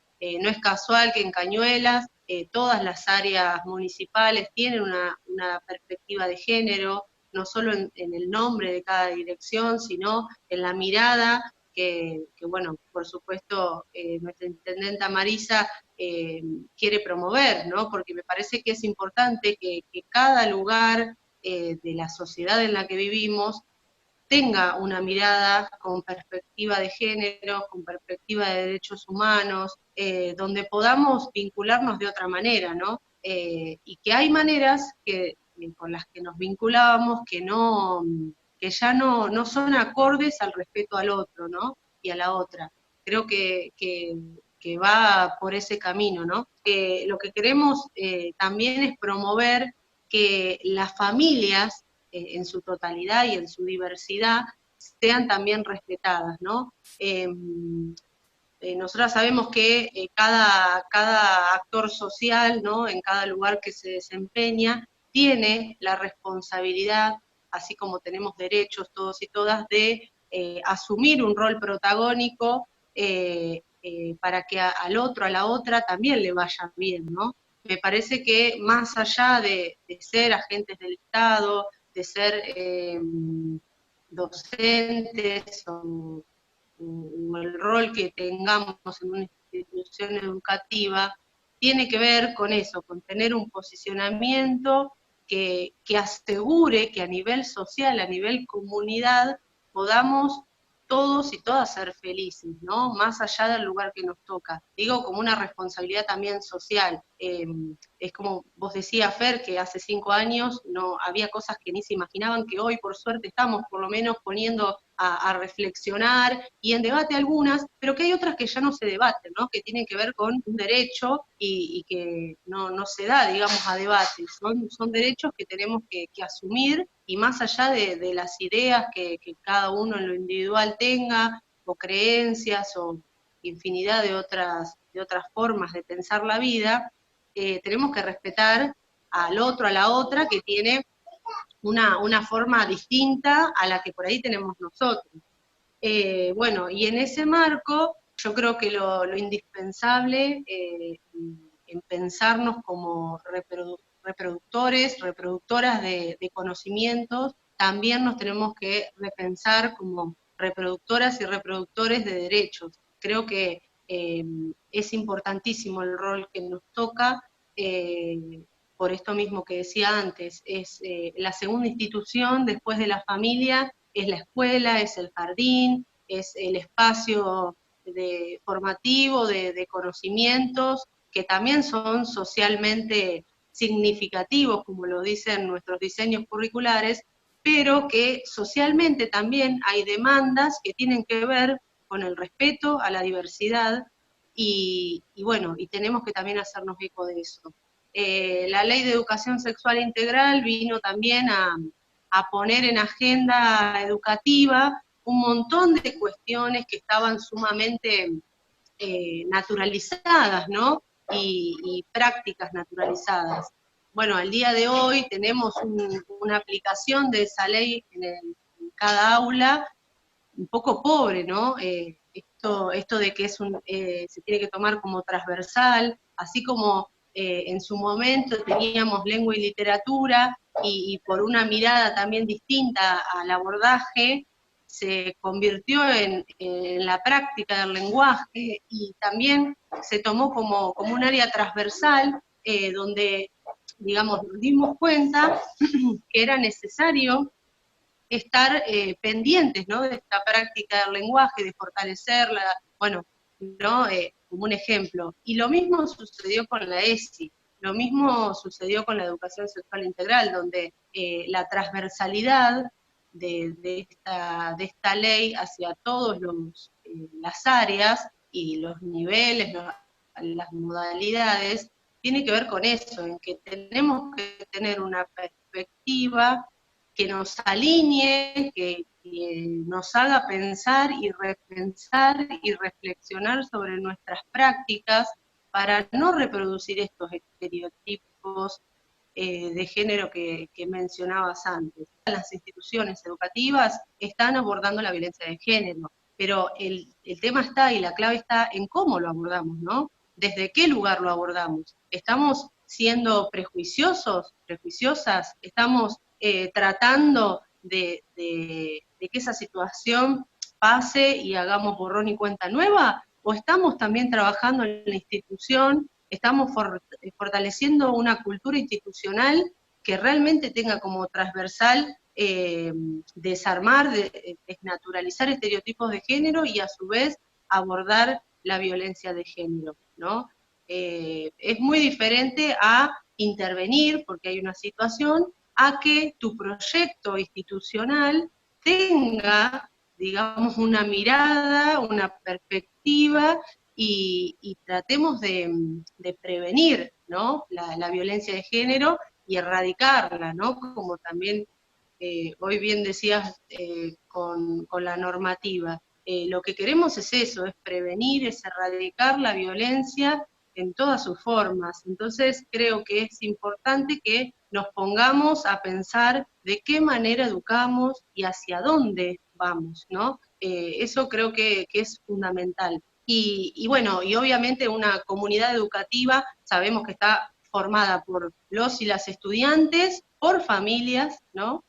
Speaker 1: no es casual que en Cañuelas todas las áreas municipales tienen una perspectiva de género, no solo en el nombre de cada dirección, sino en la mirada que bueno, por supuesto, nuestra intendenta Marisa quiere promover, ¿no? Porque me parece que es importante que cada lugar de la sociedad en la que vivimos tenga una mirada con perspectiva de género, con perspectiva de derechos humanos, donde podamos vincularnos de otra manera, ¿no? Y que hay maneras con las que nos vinculábamos que ya no son acordes al respeto al otro, ¿no? Y a la otra. Creo que va por ese camino, ¿no? Lo que queremos también es promover que las familias en su totalidad y en su diversidad sean también respetadas, ¿no? Nosotras sabemos que cada actor social, ¿no?, en cada lugar que se desempeña, tiene la responsabilidad, así como tenemos derechos todos y todas, de asumir un rol protagónico para que al otro, a la otra, también le vaya bien, ¿no? Me parece que más allá de ser agentes del Estado, de ser docentes o el rol que tengamos en una institución educativa, tiene que ver con eso, con tener un posicionamiento que asegure que a nivel social, a nivel comunidad, podamos todos y todas ser felices, ¿no? Más allá del lugar que nos toca. Digo, como una responsabilidad también social. Es como vos decías, Fer, que hace 5 años no había cosas que ni se imaginaban, que hoy, por suerte, estamos por lo menos poniendo a reflexionar y en debate algunas, pero que hay otras que ya no se debaten, ¿no? Que tienen que ver con un derecho y que no se da, digamos, a debate. Son derechos que tenemos que asumir, y más allá de las ideas que cada uno en lo individual tenga, o creencias, o infinidad de otras formas de pensar la vida, tenemos que respetar al otro, a la otra, que tiene una forma distinta a la que por ahí tenemos nosotros. Bueno, y en ese marco, yo creo que lo indispensable en pensarnos como reproductores, reproductoras de conocimientos, también nos tenemos que repensar como reproductoras y reproductores de derechos. Creo que es importantísimo el rol que nos toca, por esto mismo que decía antes, es la segunda institución después de la familia, es la escuela, es el jardín, es el espacio formativo de conocimientos, que también son socialmente significativos, como lo dicen nuestros diseños curriculares, pero que socialmente también hay demandas que tienen que ver con el respeto a la diversidad, y bueno, y tenemos que también hacernos eco de eso. La Ley de Educación Sexual Integral vino también a poner en agenda educativa un montón de cuestiones que estaban sumamente naturalizadas, ¿no? Y prácticas naturalizadas. Bueno, al día de hoy tenemos una aplicación de esa ley en cada aula, un poco pobre, ¿no? Esto de que se tiene que tomar como transversal, así como en su momento teníamos lengua y literatura, y por una mirada también distinta al abordaje, se convirtió en la práctica del lenguaje, y también se tomó como un área transversal, donde, digamos, nos dimos cuenta que era necesario estar pendientes, ¿no?, de esta práctica del lenguaje, de fortalecerla, bueno, ¿no? como un ejemplo. Y lo mismo sucedió con la ESI, lo mismo sucedió con la educación sexual integral, donde la transversalidad de esta ley hacia todas las áreas y los niveles, las modalidades, tiene que ver con eso, en que tenemos que tener una perspectiva que nos alinee, que nos haga pensar y repensar y reflexionar sobre nuestras prácticas para no reproducir estos estereotipos de género que mencionabas antes. Las instituciones educativas están abordando la violencia de género, pero el tema está y la clave está en cómo lo abordamos, ¿no? ¿Desde qué lugar lo abordamos? ¿Estamos siendo prejuiciosos, prejuiciosas? ¿Estamos tratando de que esa situación pase y hagamos borrón y cuenta nueva? ¿O estamos también trabajando en la institución, estamos fortaleciendo una cultura institucional que realmente tenga como transversal desarmar, desnaturalizar estereotipos de género y a su vez abordar la violencia de género, ¿no? Es muy diferente a intervenir porque hay una situación, a que tu proyecto institucional tenga, digamos, una mirada, una perspectiva y tratemos de prevenir, ¿no? La violencia de género y erradicarla, ¿no? Como también hoy bien decías con la normativa. Lo que queremos es eso, es prevenir, es erradicar la violencia en todas sus formas. Entonces creo que es importante que nos pongamos a pensar de qué manera educamos y hacia dónde vamos, ¿no? Eso creo que es fundamental. Y bueno, y obviamente una comunidad educativa sabemos que está formada por los y las estudiantes, por familias, ¿no?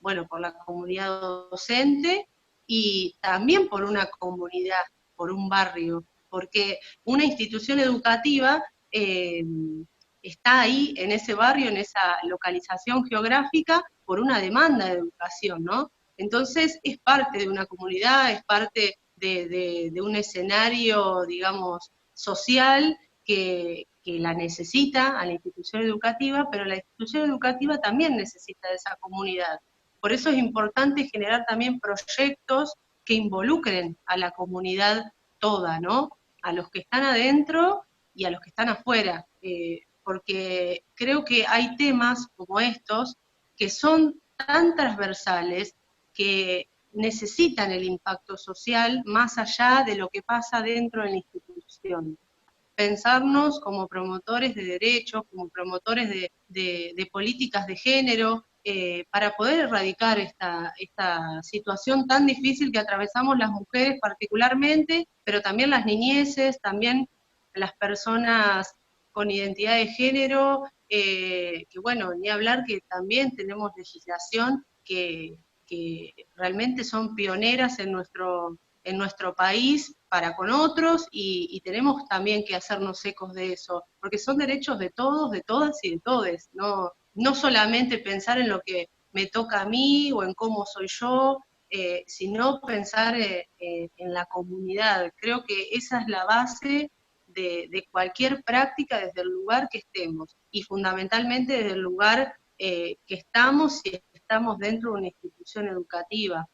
Speaker 1: Bueno, por la comunidad docente y también por una comunidad, por un barrio, porque una institución educativa está ahí, en ese barrio, en esa localización geográfica, por una demanda de educación, ¿no? Entonces es parte de una comunidad, es parte de un escenario, digamos, social que la necesita a la institución educativa, pero la institución educativa también necesita de esa comunidad. Por eso es importante generar también proyectos que involucren a la comunidad toda, ¿no? A los que están adentro y a los que están afuera, porque creo que hay temas como estos que son tan transversales que necesitan el impacto social más allá de lo que pasa dentro de la institución. Pensarnos como promotores de derechos, como promotores de políticas de género, para poder erradicar esta situación tan difícil que atravesamos las mujeres particularmente, pero también las niñeces, también las personas con identidad de género, que bueno, ni hablar que también tenemos legislación que realmente son pioneras en nuestro país para con otros y tenemos también que hacernos ecos de eso, porque son derechos de todos, de todas y de todes, no solamente pensar en lo que me toca a mí o en cómo soy yo, sino pensar en la comunidad. Creo que esa es la base de cualquier práctica desde el lugar que estemos y fundamentalmente desde el lugar que estamos y estamos dentro de una institución educativa.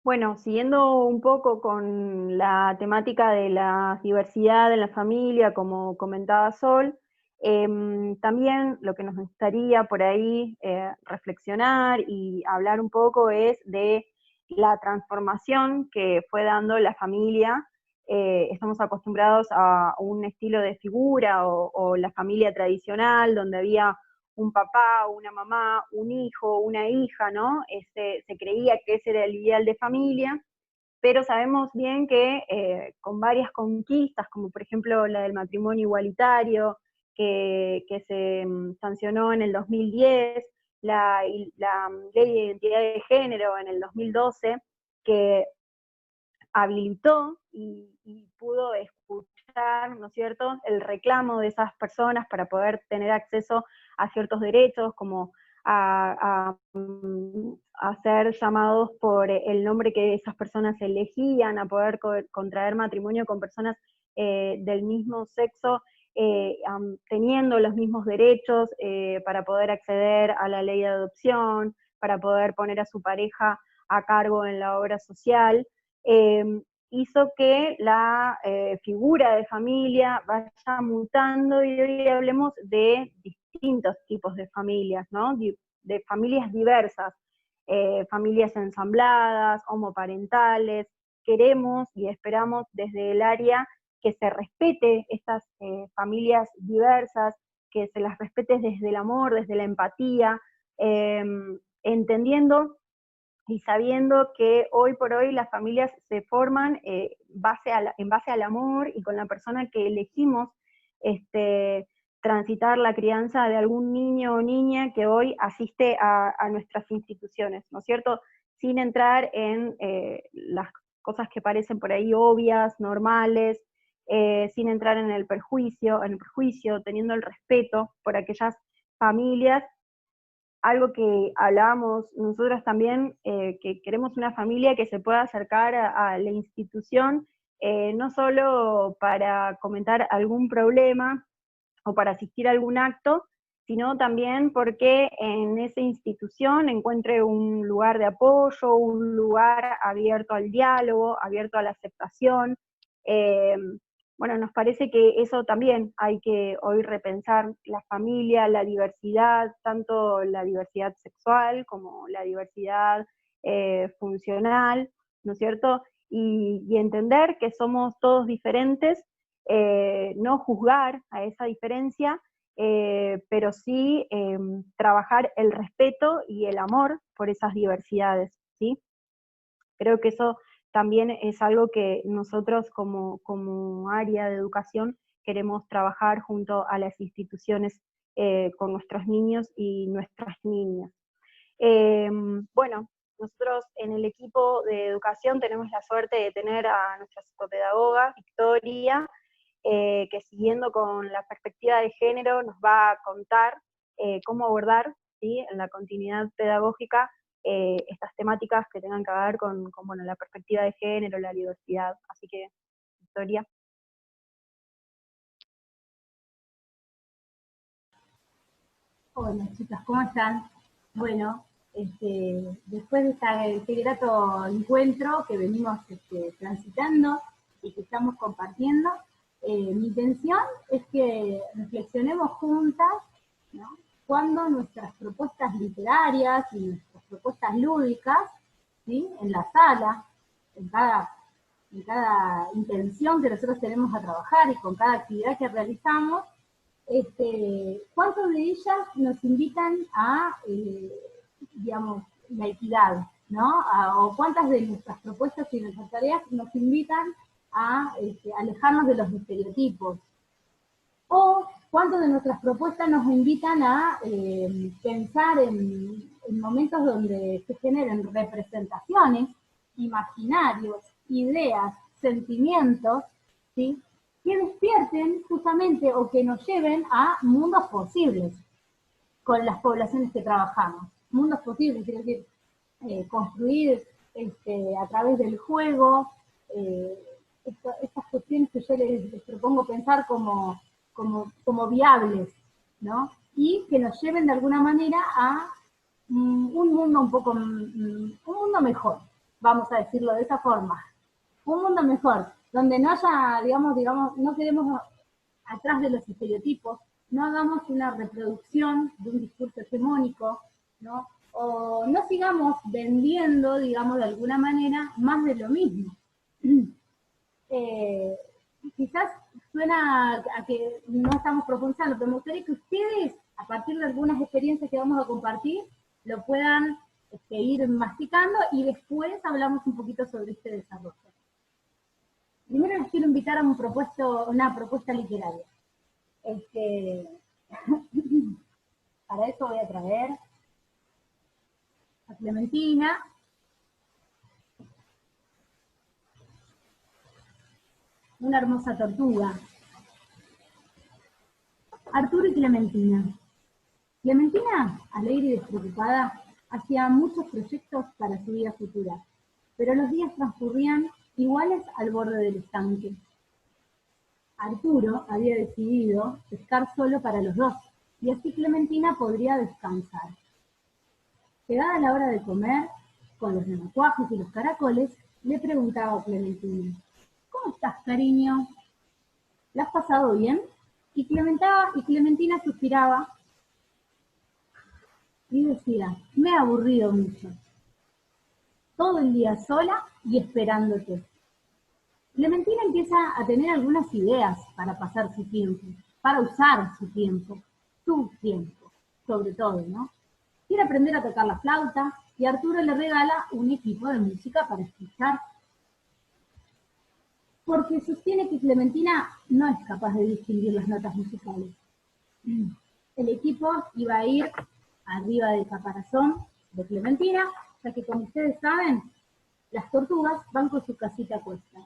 Speaker 3: Bueno, siguiendo un poco con la temática de la diversidad en la familia, como comentaba Sol, también lo que nos gustaría por ahí reflexionar y hablar un poco es de la transformación que fue dando la familia. Estamos acostumbrados a un estilo de figura o la familia tradicional, donde había un papá, una mamá, un hijo, una hija, ¿no? Se creía que ese era el ideal de familia, pero sabemos bien que con varias conquistas, como por ejemplo la del matrimonio igualitario, que se sancionó en el 2010, la ley de identidad de género en el 2012, que habilitó y pudo escuchar, ¿no es cierto?, el reclamo de esas personas para poder tener acceso a ciertos derechos, como a ser llamados por el nombre que esas personas elegían, a poder contraer matrimonio con personas del mismo sexo, teniendo los mismos derechos para poder acceder a la ley de adopción, para poder poner a su pareja a cargo en la obra social, hizo que la figura de familia vaya mutando y hoy hablemos de distintos tipos de familias, ¿no? De familias diversas, familias ensambladas, homoparentales. Queremos y esperamos desde el área que se respete estas familias diversas, que se las respete desde el amor, desde la empatía, entendiendo y sabiendo que hoy por hoy las familias se forman en base al amor y con la persona que elegimos transitar la crianza de algún niño o niña que hoy asiste a nuestras instituciones, ¿no es cierto? Sin entrar en las cosas que parecen por ahí obvias, normales, sin entrar en el perjuicio, teniendo el respeto por aquellas familias. Algo que hablábamos nosotros también, que queremos una familia que se pueda acercar a la institución, no solo para comentar algún problema o para asistir a algún acto, sino también porque en esa institución encuentre un lugar de apoyo, un lugar abierto al diálogo, abierto a la aceptación. Bueno, nos parece que eso también hay que hoy repensar, la familia, la diversidad, tanto la diversidad sexual como la diversidad funcional, ¿no es cierto? Y entender que somos todos diferentes, no juzgar a esa diferencia, pero sí trabajar el respeto y el amor por esas diversidades, ¿sí? Creo que eso también es algo que nosotros como área de educación queremos trabajar junto a las instituciones con nuestros niños y nuestras niñas. Bueno, nosotros en el equipo de educación tenemos la suerte de tener a nuestra psicopedagoga, Victoria, que siguiendo con la perspectiva de género nos va a contar cómo abordar, ¿sí?, en la continuidad pedagógica estas temáticas que tengan que ver con bueno, la perspectiva de género, la diversidad. Así que, Victoria.
Speaker 4: Hola chicas, ¿cómo están? Bueno, después de este grato encuentro que venimos transitando y que estamos compartiendo, mi intención es que reflexionemos juntas, ¿no?, cuando nuestras propuestas literarias y nuestras propuestas lúdicas, ¿sí?, en la sala, en cada intención que nosotros tenemos a trabajar y con cada actividad que realizamos, ¿cuántas de ellas nos invitan a, digamos, la equidad, ¿no? O cuántas de nuestras propuestas y nuestras tareas nos invitan a alejarnos de los estereotipos? O cuántas de nuestras propuestas nos invitan a pensar en momentos donde se generen representaciones, imaginarios, ideas, sentimientos, ¿sí?, que despierten justamente o que nos lleven a mundos posibles con las poblaciones que trabajamos. Mundos posibles, quiero decir, construir a través del juego estas cuestiones que yo les propongo pensar como viables, ¿no? Y que nos lleven de alguna manera a un mundo un mundo mejor, vamos a decirlo de esa forma. Un mundo mejor, donde no haya, digamos, no quedemos atrás de los estereotipos, no hagamos una reproducción de un discurso hegemónico, ¿no? O no sigamos vendiendo, digamos, de alguna manera, más de lo mismo. Quizás suena a que no estamos profundizando, pero me gustaría que ustedes, a partir de algunas experiencias que vamos a compartir, lo puedan ir masticando y después hablamos un poquito sobre este desarrollo. Primero les quiero invitar a una propuesta literaria. Para eso voy a traer a Clementina. Una hermosa tortuga. Arturo y Clementina. Clementina, alegre y despreocupada, hacía muchos proyectos para su vida futura, pero los días transcurrían iguales al borde del estanque. Arturo había decidido pescar solo para los dos, y así Clementina podría descansar. Llegada la hora de comer, con los renacuajos y los caracoles, le preguntaba a Clementina: ¿cómo estás, cariño? ¿La has pasado bien? Y Clementina suspiraba y decía: me he aburrido mucho. Todo el día sola y esperándote. Clementina empieza a tener algunas ideas para pasar su tiempo, para usar su tiempo, sobre todo, ¿no? Quiere aprender a tocar la flauta y Arturo le regala un equipo de música para escuchar. Porque sostiene que Clementina no es capaz de distinguir las notas musicales. El equipo iba a ir arriba del caparazón de Clementina, ya que, como ustedes saben, las tortugas van con su casita a cuestas.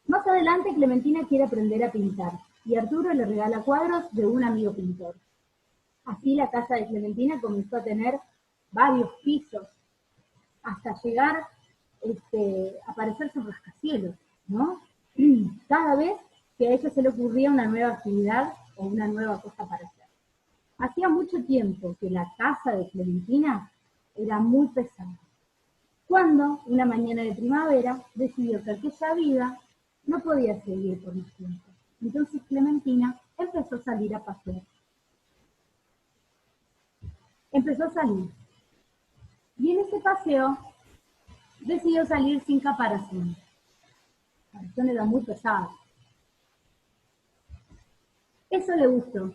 Speaker 4: Más adelante, Clementina quiere aprender a pintar, y Arturo le regala cuadros de un amigo pintor. Así la casa de Clementina comenzó a tener varios pisos, hasta llegar a parecerse un rascacielos, ¿no? Cada vez que a ella se le ocurría una nueva actividad o una nueva cosa para hacer. Hacía mucho tiempo que la casa de Clementina era muy pesada, cuando una mañana de primavera decidió que aquella vida no podía seguir por más tiempo. Entonces Clementina empezó a salir a pasear. Empezó a salir. Y en ese paseo decidió salir sin caparazón. La caparazón era muy pesada. Eso le gustó.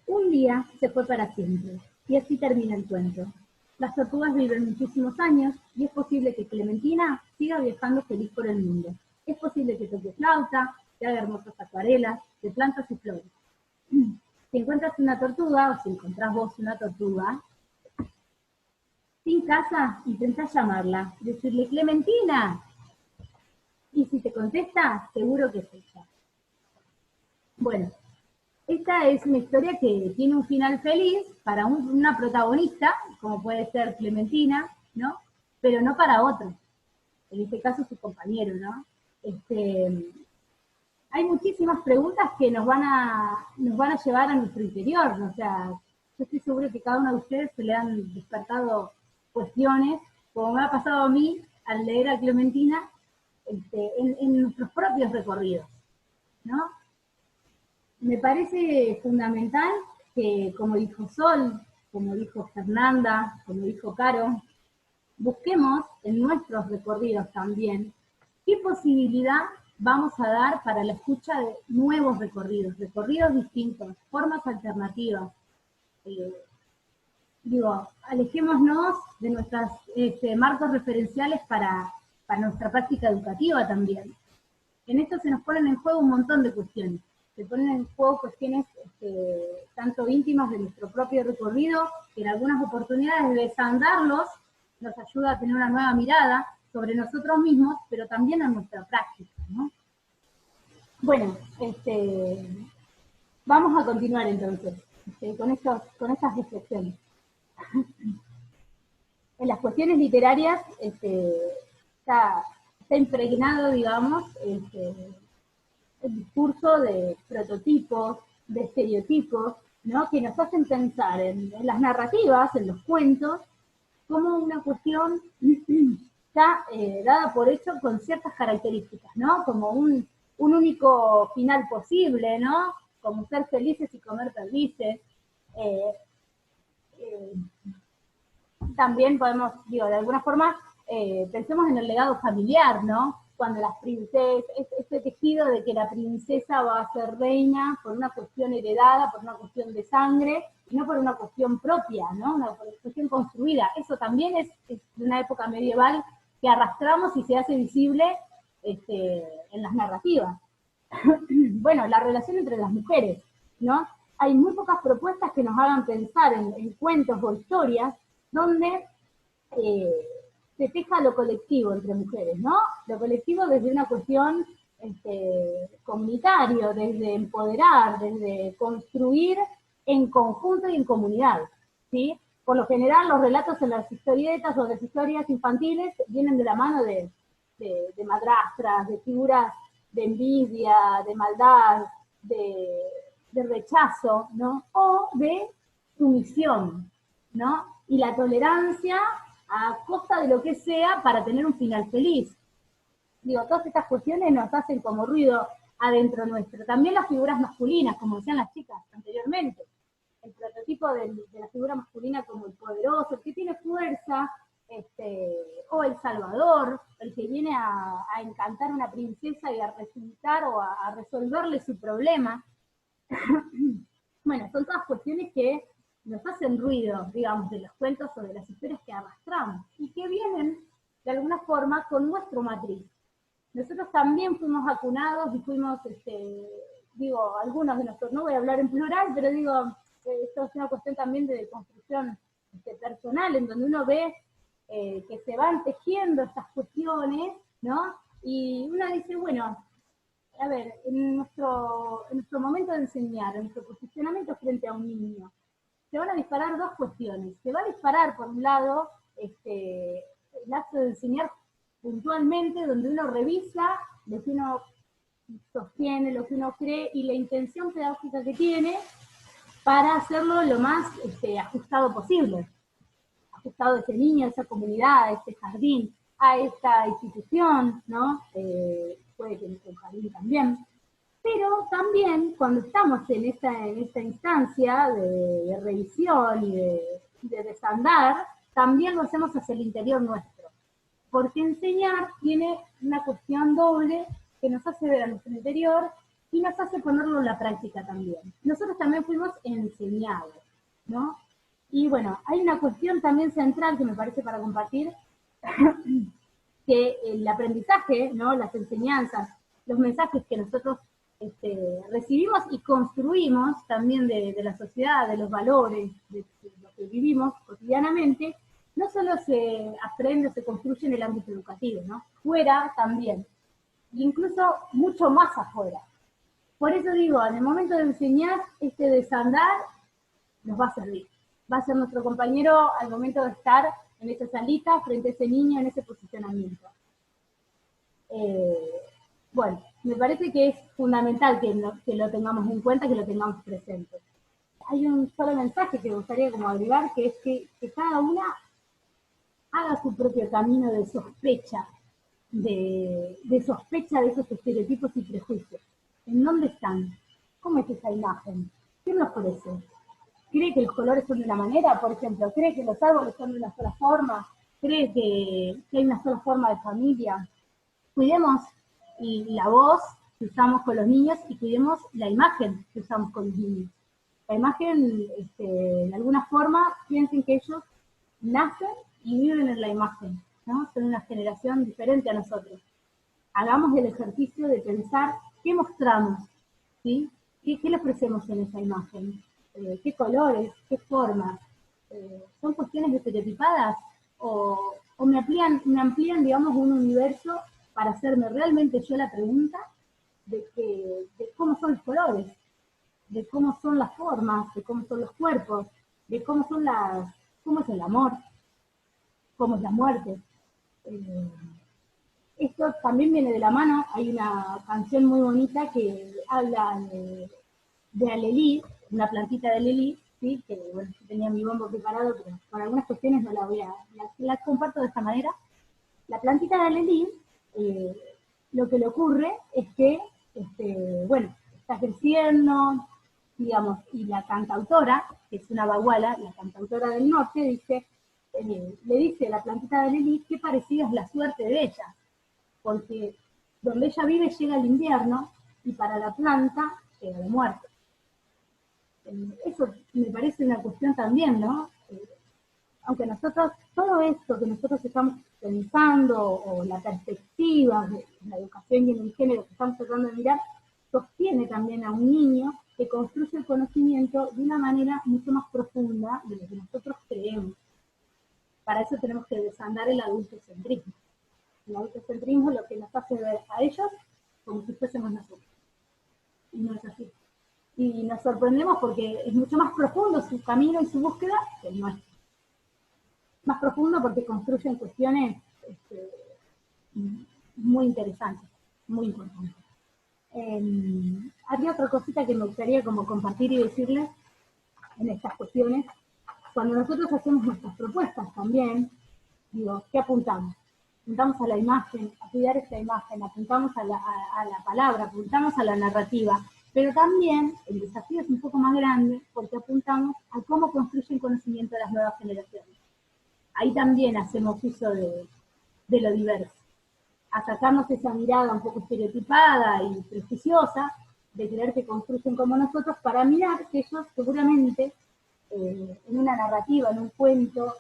Speaker 4: Un día se fue para siempre. Y así termina el cuento. Las tortugas viven muchísimos años y es posible que Clementina siga viajando feliz por el mundo. Es posible que toque flauta, que haga hermosas acuarelas de plantas y flores. Si encuentras una tortuga, o si encontrás vos una tortuga, sin casa, intentá llamarla, decirle: Clementina. Y si te contesta, seguro que es ella. Bueno, esta es una historia que tiene un final feliz para una protagonista, como puede ser Clementina, ¿no? Pero no para otro. En este caso, su compañero, ¿no? Hay muchísimas preguntas que nos van a llevar a nuestro interior. O sea, yo estoy segura que cada uno de ustedes se le han despertado cuestiones, como me ha pasado a mí al leer a Clementina, en nuestros propios recorridos, ¿no? Me parece fundamental que, como dijo Sol, como dijo Fernanda, como dijo Caro, busquemos en nuestros recorridos también qué posibilidad vamos a dar para la escucha de nuevos recorridos distintos, formas alternativas. Alejémonos de nuestros marcos referenciales para nuestra práctica educativa también. En esto se nos ponen en juego un montón de cuestiones. Se ponen en juego cuestiones tanto íntimas de nuestro propio recorrido, que en algunas oportunidades de desandarlos nos ayuda a tener una nueva mirada sobre nosotros mismos, pero también en nuestra práctica, ¿no? Bueno, vamos a continuar entonces con estas reflexiones. En las cuestiones literarias está impregnado, digamos, el discurso de prototipos, de estereotipos, ¿no? Que nos hacen pensar en las narrativas, en los cuentos, como una cuestión ya dada por hecho con ciertas características, ¿no? Como un único final posible, ¿no? Como ser felices y comer perdices. También podemos, de alguna forma, pensemos en el legado familiar, ¿no? Cuando las princesas, este tejido de que la princesa va a ser reina por una cuestión heredada, por una cuestión de sangre, y no por una cuestión propia, ¿no? Una cuestión construida. Eso también es de una época medieval que arrastramos y se hace visible en las narrativas. Bueno, la relación entre las mujeres, ¿no? Hay muy pocas propuestas que nos hagan pensar en cuentos o historias donde se teja lo colectivo entre mujeres, ¿no? Lo colectivo desde una cuestión comunitario, desde empoderar, desde construir en conjunto y en comunidad, ¿sí? Por lo general, los relatos en las historietas o las historias infantiles vienen de la mano de madrastras, de figuras de envidia, de maldad, de rechazo, ¿no? O de sumisión, ¿no? Y la tolerancia a costa de lo que sea para tener un final feliz. Digo, todas estas cuestiones nos hacen como ruido adentro nuestro. También las figuras masculinas, como decían las chicas anteriormente. El prototipo de la figura masculina como el poderoso, el que tiene fuerza, o el salvador, el que viene a encantar a una princesa y a resultar o a resolverle su problema. Bueno, son todas cuestiones que nos hacen ruido, digamos, de los cuentos o de las historias que arrastramos, y que vienen, de alguna forma, con nuestro matriz. Nosotros también fuimos vacunados y fuimos, digo, algunos de nosotros, no voy a hablar en plural, pero digo, esto es una cuestión también de construcción personal, en donde uno ve que se van tejiendo estas cuestiones, ¿no? Y uno dice, bueno, a ver, en nuestro momento de enseñar, en nuestro posicionamiento frente a un niño, se van a disparar dos cuestiones. Se va a disparar, por un lado, el acto de enseñar puntualmente, donde uno revisa lo que uno sostiene, lo que uno cree y la intención pedagógica que tiene para hacerlo lo más ajustado posible. Ajustado a ese niño, a esa comunidad, a este jardín, a esta institución, ¿no? Puede que en el jardín también. Pero también cuando estamos en esta instancia de revisión y de desandar, también lo hacemos hacia el interior nuestro. Porque enseñar tiene una cuestión doble que nos hace ver a nuestro interior y nos hace ponerlo en la práctica también. Nosotros también fuimos enseñados, ¿no? Y bueno, hay una cuestión también central que me parece para compartir, que el aprendizaje, ¿no? Las enseñanzas, los mensajes que nosotros recibimos y construimos también de la sociedad, de los valores, de lo que vivimos cotidianamente, no solo se aprende o se construye en el ámbito educativo, ¿no? Fuera también, incluso mucho más afuera. Por eso digo, en el momento de enseñar, este desandar nos va a servir. Va a ser nuestro compañero al momento de estar en esa salita, frente a ese niño, en ese posicionamiento. Bueno, me parece que es fundamental que lo tengamos en cuenta, que lo tengamos presente. Hay un solo mensaje que me gustaría como agregar, que es que cada una haga su propio camino de sospecha, de sospecha de esos estereotipos y prejuicios. ¿En dónde están? ¿Cómo es esa imagen? ¿Qué nos parece? ¿Cree que los colores son de una manera, por ejemplo? ¿Cree que los árboles son de una sola forma? ¿Cree que hay una sola forma de familia? Cuidemos la voz que usamos con los niños y cuidemos la imagen que usamos con los niños. La imagen, de alguna forma, piensen que ellos nacen y viven en la imagen, ¿no? Son una generación diferente a nosotros. Hagamos el ejercicio de pensar qué mostramos, ¿sí? ¿Qué le ofrecemos en esa imagen? ¿Qué colores? ¿Qué formas? ¿Son cuestiones estereotipadas? ¿O me amplían, digamos, un universo para hacerme realmente yo la pregunta de cómo son los colores, de cómo son las formas, de cómo son los cuerpos, de cómo es el amor, cómo es la muerte? Esto también viene de la mano. Hay una canción muy bonita que habla de alelí, una plantita de alelí, ¿sí? Que bueno, yo tenía mi bombo preparado, pero por algunas cuestiones no la voy a, la comparto de esta manera. La plantita de alelí, lo que le ocurre es que, bueno, está creciendo, digamos, y la cantautora, que es una baguala, la cantautora del norte, dice, le dice a la plantita de alelí qué parecida es la suerte de ella, porque donde ella vive llega el invierno y para la planta llega la muerte. Eso me parece una cuestión también, ¿no? Aunque nosotros, todo esto que nosotros estamos pensando, o la perspectiva de la educación y en el género que estamos tratando de mirar, sostiene también a un niño que construye el conocimiento de una manera mucho más profunda de lo que nosotros creemos. Para eso tenemos que desandar el adultocentrismo. El adultocentrismo es lo que nos hace ver a ellos como si fuésemos nosotros. Y no es así. y nos sorprendemos porque es mucho más profundo su camino y su búsqueda que el nuestro. Más profundo porque construyen cuestiones muy interesantes, muy importantes. Había otra cosita que me gustaría como compartir y decirles en estas cuestiones. Cuando nosotros hacemos nuestras propuestas también, digo, ¿qué apuntamos? Apuntamos a la imagen, a cuidar esta imagen, apuntamos a la palabra, apuntamos a la narrativa, pero también el desafío es un poco más grande porque apuntamos a cómo construyen conocimiento las nuevas generaciones. Ahí también hacemos uso de lo diverso, a sacarnos esa mirada un poco estereotipada y prejuiciosa de creer que construyen como nosotros, para mirar que ellos seguramente en una narrativa, en un cuento,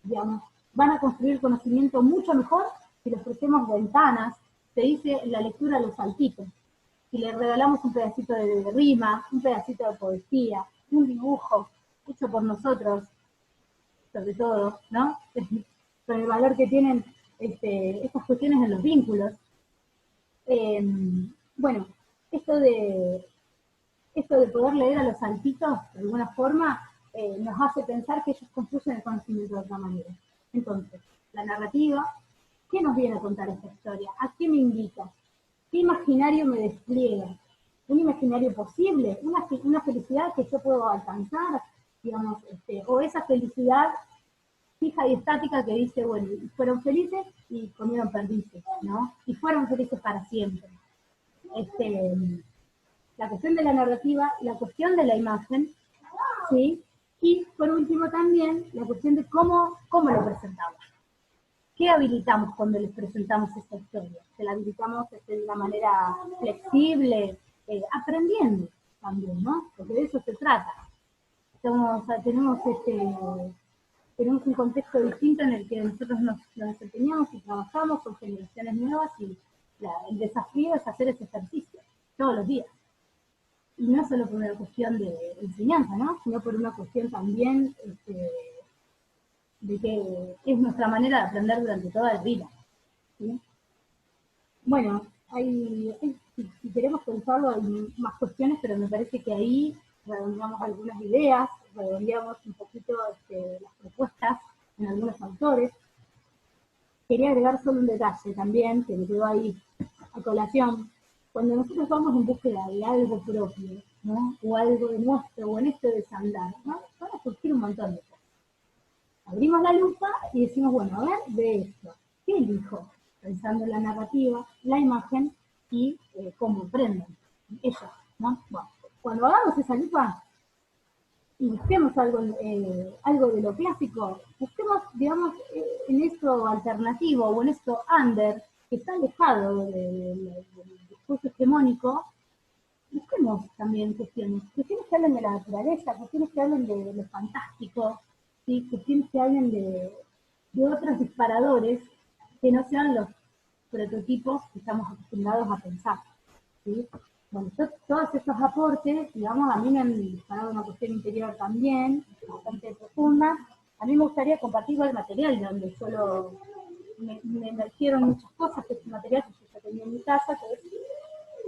Speaker 4: digamos, van a construir conocimiento mucho mejor si les ofrecemos ventanas, se dice en la lectura los saltitos, si les regalamos un pedacito de rima, un pedacito de poesía, un dibujo hecho por nosotros, sobre todo, ¿no? Con el valor que tienen estas cuestiones en los vínculos. Bueno, esto de poder leer a los saltitos, de alguna forma, nos hace pensar que ellos construyen el conocimiento de otra manera. Entonces, la narrativa, ¿qué nos viene a contar esta historia? ¿A qué me invita? ¿Qué imaginario me despliega? ¿Un imaginario posible? ¿Una felicidad que yo puedo alcanzar? Digamos, o esa felicidad fija y estática que dice, bueno, fueron felices y comieron perdices, ¿no? Y fueron felices para siempre. La cuestión de la narrativa, la cuestión de la imagen, ¿sí? Y por último también la cuestión de cómo lo presentamos. ¿Qué habilitamos cuando les presentamos esta historia? ¿Se la habilitamos de una manera flexible, aprendiendo también, ¿no? Porque de eso se trata. Tenemos un contexto distinto en el que nosotros nos desempeñamos y trabajamos con generaciones nuevas y el desafío es hacer ese ejercicio todos los días. Y no solo por una cuestión de enseñanza, ¿no? Sino por una cuestión también de que es nuestra manera de aprender durante toda la vida, ¿sí? Bueno, si queremos pensarlo, hay más cuestiones, pero me parece que ahí redondeamos algunas ideas, redondeamos un poquito las propuestas en algunos autores. Quería agregar solo un detalle también, que me quedó ahí a colación. Cuando nosotros vamos en búsqueda de algo propio, ¿no? O algo de nuestro, o en esto de desandar, ¿no? Van a surgir un montón de cosas. Abrimos la lupa y decimos, bueno, a ver, de esto, ¿qué elijo? Pensando en la narrativa, la imagen y cómo aprenden ellos, ¿no? Bueno, cuando hagamos esa lupa y busquemos algo de lo clásico, busquemos, digamos, en esto alternativo o en esto under, que está alejado del discurso hegemónico, busquemos también cuestiones que hablen de la naturaleza, cuestiones que hablen de lo fantástico, ¿sí? Cuestiones que hablen de otros disparadores que no sean los prototipos que estamos acostumbrados a pensar, ¿sí? Bueno, todos estos aportes, digamos, a mí me han disparado una cuestión interior también, bastante profunda. A mí me gustaría compartir el material donde solo me emergieron muchas cosas, que es un material que yo ya tenía en mi casa, que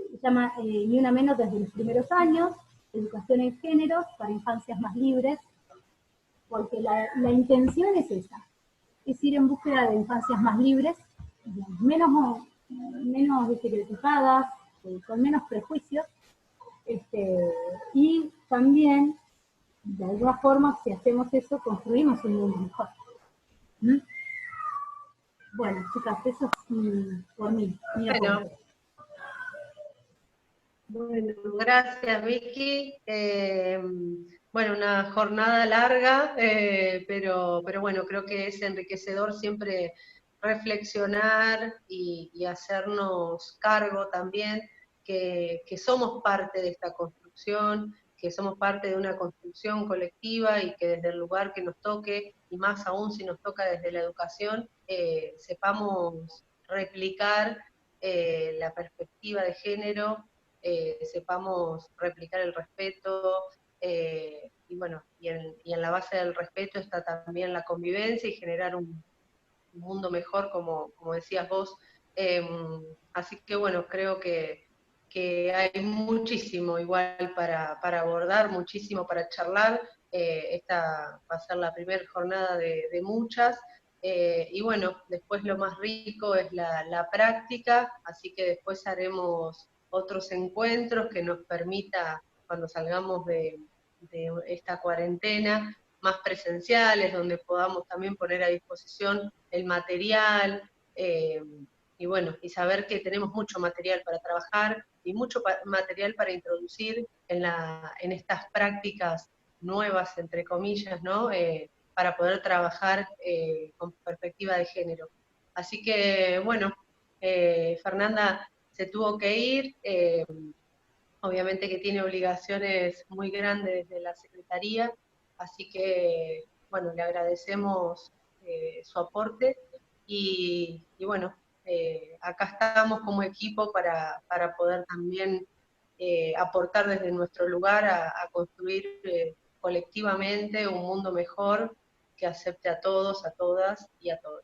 Speaker 4: se llama Ni una menos desde los primeros años, educación en géneros para infancias más libres, porque la intención es esa, es ir en búsqueda de infancias más libres, menos estereotipadas, con menos prejuicios, y también, de alguna forma, si hacemos eso, construimos un mundo mejor. ¿Mm? Bueno, chicas, eso es por mí.
Speaker 1: Bueno, gracias Vicky. Bueno, una jornada larga, pero bueno, creo que es enriquecedor siempre reflexionar y hacernos cargo también que somos parte de esta construcción, que somos parte de una construcción colectiva y que desde el lugar que nos toque, y más aún si nos toca desde la educación, sepamos replicar la perspectiva de género, sepamos replicar el respeto, y bueno, y en la base del respeto está también la convivencia y generar un mundo mejor, como decías vos. Así que bueno, creo que que hay muchísimo igual para abordar, muchísimo para charlar. Esta va a ser la primera jornada de muchas. Y bueno, después lo más rico es la práctica, así que después haremos otros encuentros que nos permita, cuando salgamos de esta cuarentena, más presenciales, donde podamos también poner a disposición el material, y bueno, y saber que tenemos mucho material para trabajar y mucho material para introducir en estas prácticas nuevas, entre comillas, ¿no? Para poder trabajar con perspectiva de género. Así que, bueno, Fernanda se tuvo que ir, obviamente que tiene obligaciones muy grandes desde la Secretaría, así que, bueno, le agradecemos su aporte y bueno, acá estamos como equipo para poder también aportar desde nuestro lugar a construir colectivamente un mundo mejor que acepte a todos, a todas y a todos.